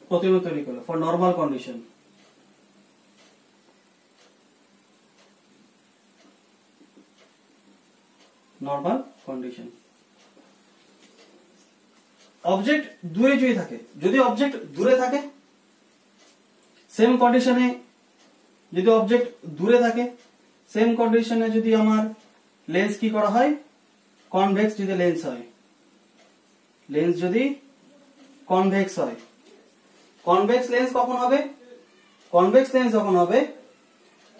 প্রতিবিম্ব তৈরি করলো for normal condition. Normal condition object দূরে যদি থাকে, যদি অবজেক্ট দূরে থাকে সেম কন্ডিশনে, যদি অবজেক্ট দূরে থাকে সেম কন্ডিশনে যদি আমার লেন্স কি করা হয়, কনভেক্স যদি লেন্স হয়, লেন্স যদি কনভেক্স হয়, কনভেক্স লেন্স কখন হবে, কনভেক্স লেন্স যখন হবে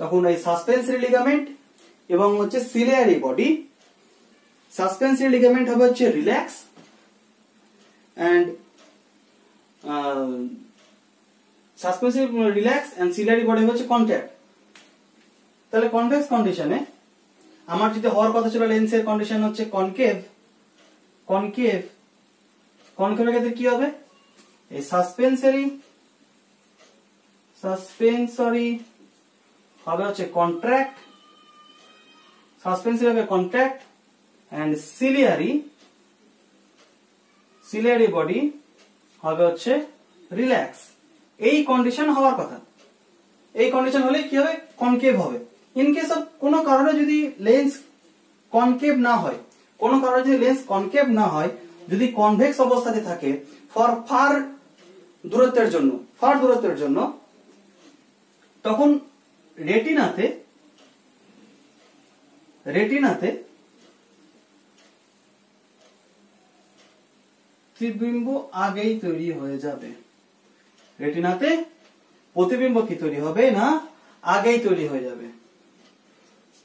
তখন এই সাসপেন্সরি লিগামেন্ট এবং হচ্ছে সিলিয়ারি বডি, সাসপেন্সরি লিগামেন্ট হবে হচ্ছে relax and suspensory relax and ciliary body হচ্ছে কন্ট্যাক্ট। তাহলে কনভেক্স কন্ডিশনে আমার যদি হওয়ার কথা ছিল লেন্সের কন্ডিশন হচ্ছে কনকেভ, কনকেভ, কনকেভের ক্ষেত্রে কি হবে, এই সাসপেন্সরি হবে হচ্ছে কন্ট্রাক্ট, সাসপেন্সরি হবে কন্ট্রাক্ট and সিলিয়ারি বডি হবে হচ্ছে রিল্যাক্স। এই কন্ডিশন হওয়ার কথা। এই কন্ডিশন হলে কি হবে, কনকেভ হবে। ইন কেস অফ কোনো কারণে যদি লেন্স কনকেভ না হয়, কোনো কারণে যদি লেন্স কনকেভ না হয়, যদি কনভেক্স অবস্থাতে থাকে ফার দূরত্বের জন্য, তখন রেটিনাতে প্রতিবিম্ব আগেই তৈরি হয়ে যাবে। রেটিনাতে প্রতিবিম্ব কি তৈরি হবে না, আগেই তৈরি হয়ে যাবে।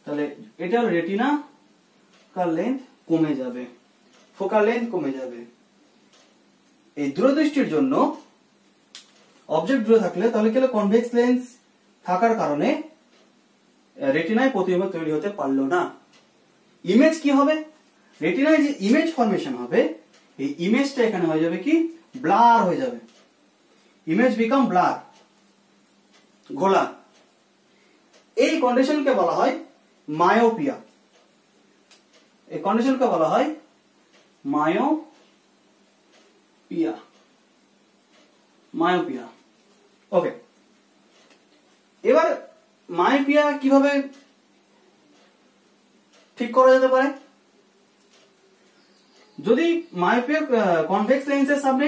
তাহলে এটা হলো রেটিনা কার লেন্থ কমে যাবে, ফোকাল লেন্থ কমে যাবে। এই দূরদৃষ্টির জন্য অবজেক্ট দূরে থাকলে তাহলে কি হলো, কনভেক্স লেন্স থাকার কারণে রেটিনায় প্রতিবিম্ব তৈরি হতে পারলো না। ইমেজ কি হবে, রেটিনায় যে ইমেজ ফরমেশন হবে, এই ইমেজটা এখানে হয়ে যাবে কি, ব্লার হয়ে যাবে। ইমেজ বিকাম ব্লার, ঘোলা। এই কন্ডিশনকে বলা হয় মায়োপিয়া। এই কন্ডিশনকে বলা হয় মায়োপিয়া। ওকে, এবার মায়োপিয়া কিভাবে ঠিক করা যেতে পারে? যদি মায়োপিয়া কনভেক্স লেন্সের সামনে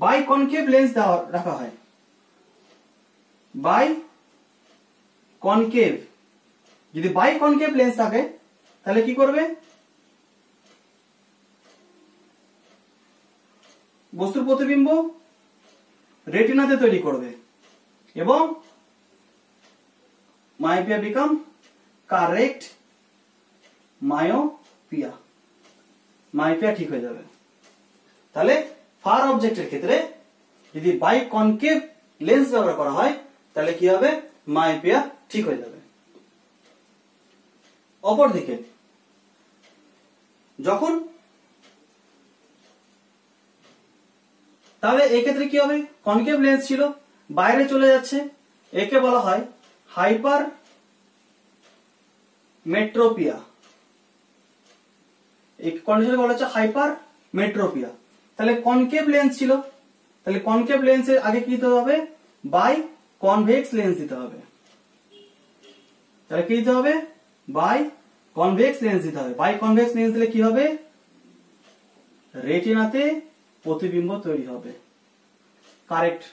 বাই কনকেভ লেন্স রাখা হয়, বাই কনকেভ, যদি বাই কনকেভ লেন্স থাকে তাহলে কি করবে, বস্তুর প্রতিবিম্ব রেটিনাতে তৈরি করবে এবং myopia become correct myopia, myopia ঠিক হয়ে যাবে। তাহলে ফার অবজেক্টের ক্ষেত্রে যদি বাই কনকেভ লেন্স ব্যবহার করা হয় তাহলে কি হবে, মায়োপিয়া ঠিক হয়ে যাবে। অপরদিকে যখন, তাহলে এই ক্ষেত্রে কি হবে, কনকেভ লেন্স ছিল বাইরে চলে যাচ্ছে, একে বলা হয় হাইপার মেট্রোপিয়া। এই কন্ডিশন বলা হচ্ছে হাইপার মেট্রোপিয়া। তাহলে কনকেভ লেন্স ছিল, তাহলে কনকেভ লেন্সের আগে কি দিতে হবে, বাই কনভেক্স লেন্স দিতে হবে। তাহলে কি দিতে হবে, বাই কনভেক্স লেন্স দিতে হবে। বাই কনভেক্স লেন্স দিলে কি হবে, রেটিনাতে প্রতিবিম্ব তৈরি হবে, correct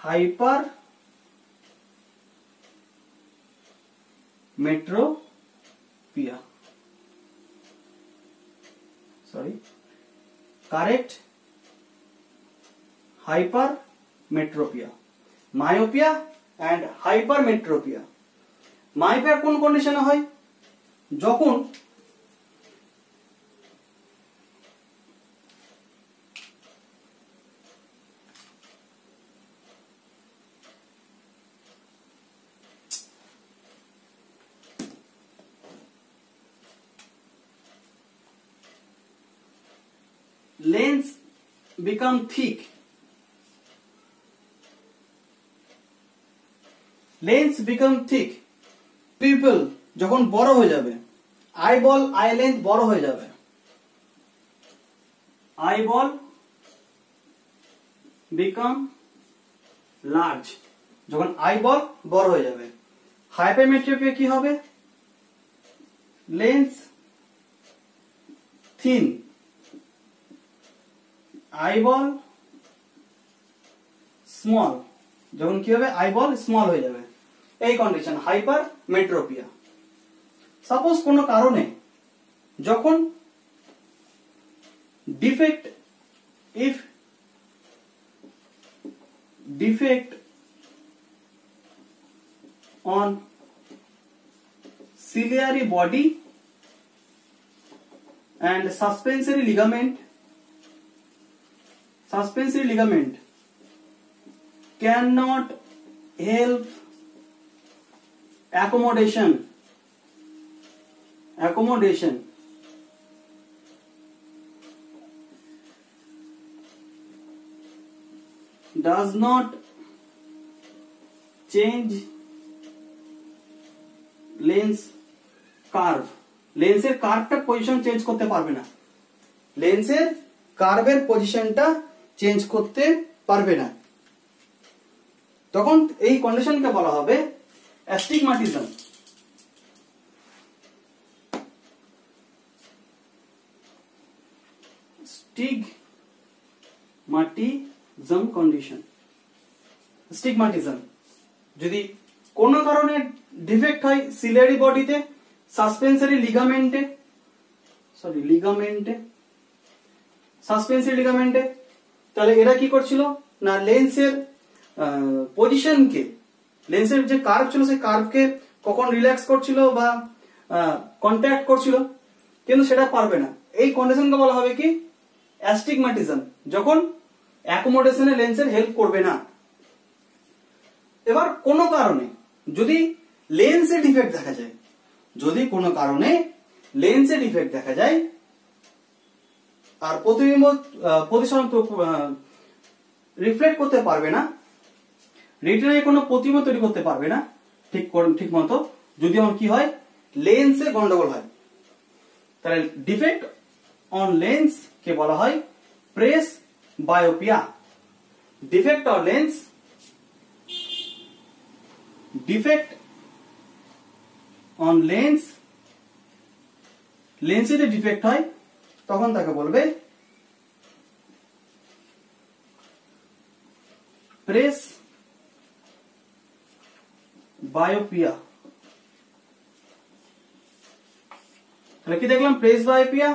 hypermetropia, correct hypermetropia. Myopia and hypermetropia. Myopia কোন কন্ডিশনে হয়, যখন lens become thick, lens become thick, pupil যখন বড় হয়ে যাবে, আইবল আই লেন্থ বড় হয়ে যাবে, আইবল become large, যখন আইবল বড় হয়ে যাবে। হাইপারমেট্রোপিয়া কি হবে, লেন্স থিন, আইবল স্মল, যখন কি হবে, আইবল স্মল হয়ে যাবে। এই কন্ডিশন হাইপার মেট্রোপিয়া। সাপোজ কোন কারণে যখন defect, if defect on ciliary body and suspensory ligament cannot help accommodation does not change lens curve, লেন্সের কার্ভটা পজিশন চেঞ্জ করতে পারবে না। লেন্সের কার্ভের পজিশনটা চেঞ্জ করতে পারবে না, তখন এই কন্ডিশনকে বলা হবে অ্যাস্টিগম্যাটিজম। স্টিগম্যাটিজম কন্ডিশন। স্টিগম্যাটিজম যদি কোন কারণে ডিফেক্ট হয় সিলিয়ারি বডিতে, সাসপেন্সরি লিগামেন্টে, সাসপেন্সরি লিগামেন্টে, তাহলে এরা কি করছিল না লেন্সের পজিশনকে, লেন্সের যে কার্ভ ছিল সেই কার্ভকে কখন রিল্যাক্স করছিল বা কন্ট্যাক্ট করছিল, কিন্তু সেটা পারবে না। এই কন্ডিশনকে বলা হবে কি অ্যাস্টিগম্যাটিজম, যখন অ্যাকোমোডেশনে লেন্সের হেল্প করবে না। এবার কোন কারণে যদি লেন্সে ডিফেক্ট দেখা যায়, যদি কোনো কারণে লেন্সে ডিফেক্ট দেখা যায় আর প্রতিবিম্ব রিফ্লেক্ট করতে পারবে না, রেটিনায় কোনো প্রতিবিম্ব তৈরি করতে পারবে না ঠিক মতো, যদি আমার কি হয় লেন্সে গন্ডগোল হয়, তাহলে ডিফেক্ট অন লেন্স কে বলা হয় presbyopia. Defect on lens, defect on lens, লেন্সে যদি ডিফেক্ট হয় তখন তাকে বলবে প্রেস বায়োপিয়া। তাহলে কি দেখলাম? Presbyopia,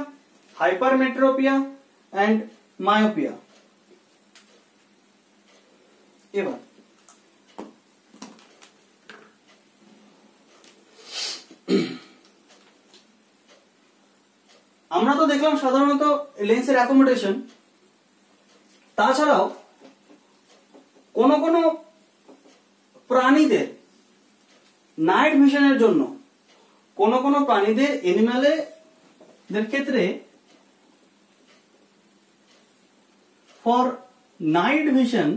hypermetropia and myopia. এবার আমরা তো দেখলাম সাধারণত লেন্সের অ্যাকোমোডেশন, তাছাড়াও কোন কোন প্রাণীদের নাইট ভিশনের জন্য, কোন কোন প্রাণীদের এনিম্যালের ক্ষেত্রে ফর নাইট ভিশন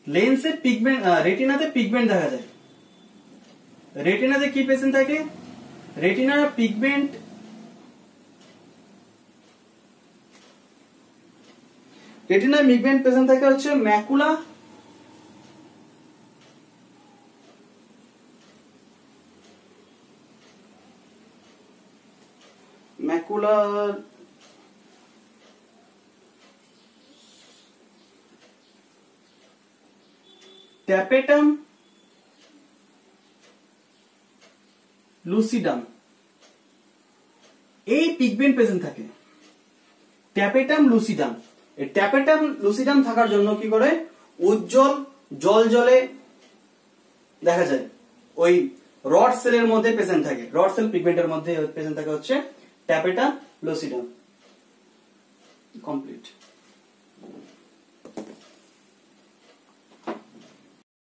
লেন্সে পিগমেন্ট, রেটিনাতে পিগমেন্ট দেখা যায়। রেটিনাতে কি প্রেজেন্ট থাকে? রেটিনার পিগমেন্ট, রেটিনার পিগমেন্ট প্রেজেন্ট থাকে হচ্ছে ম্যাকুলা, ম্যাকুলার ট্যাপেটাম লুসিডাম, এই পিগমেন্ট প্রেজেন্ট থাকে ট্যাপেটাম লুসিডাম। এই ট্যাপেটাম লুসিডাম থাকার জন্য কি করে উজ্জ্বল জল জলে দেখা যায়, ওই রড সেলের মধ্যে প্রেজেন্ট থাকে, রড সেল পিগমেন্টের মধ্যে প্রেজেন্ট থাকে হচ্ছে ট্যাপেটাম লুসিডাম। কমপ্লিট।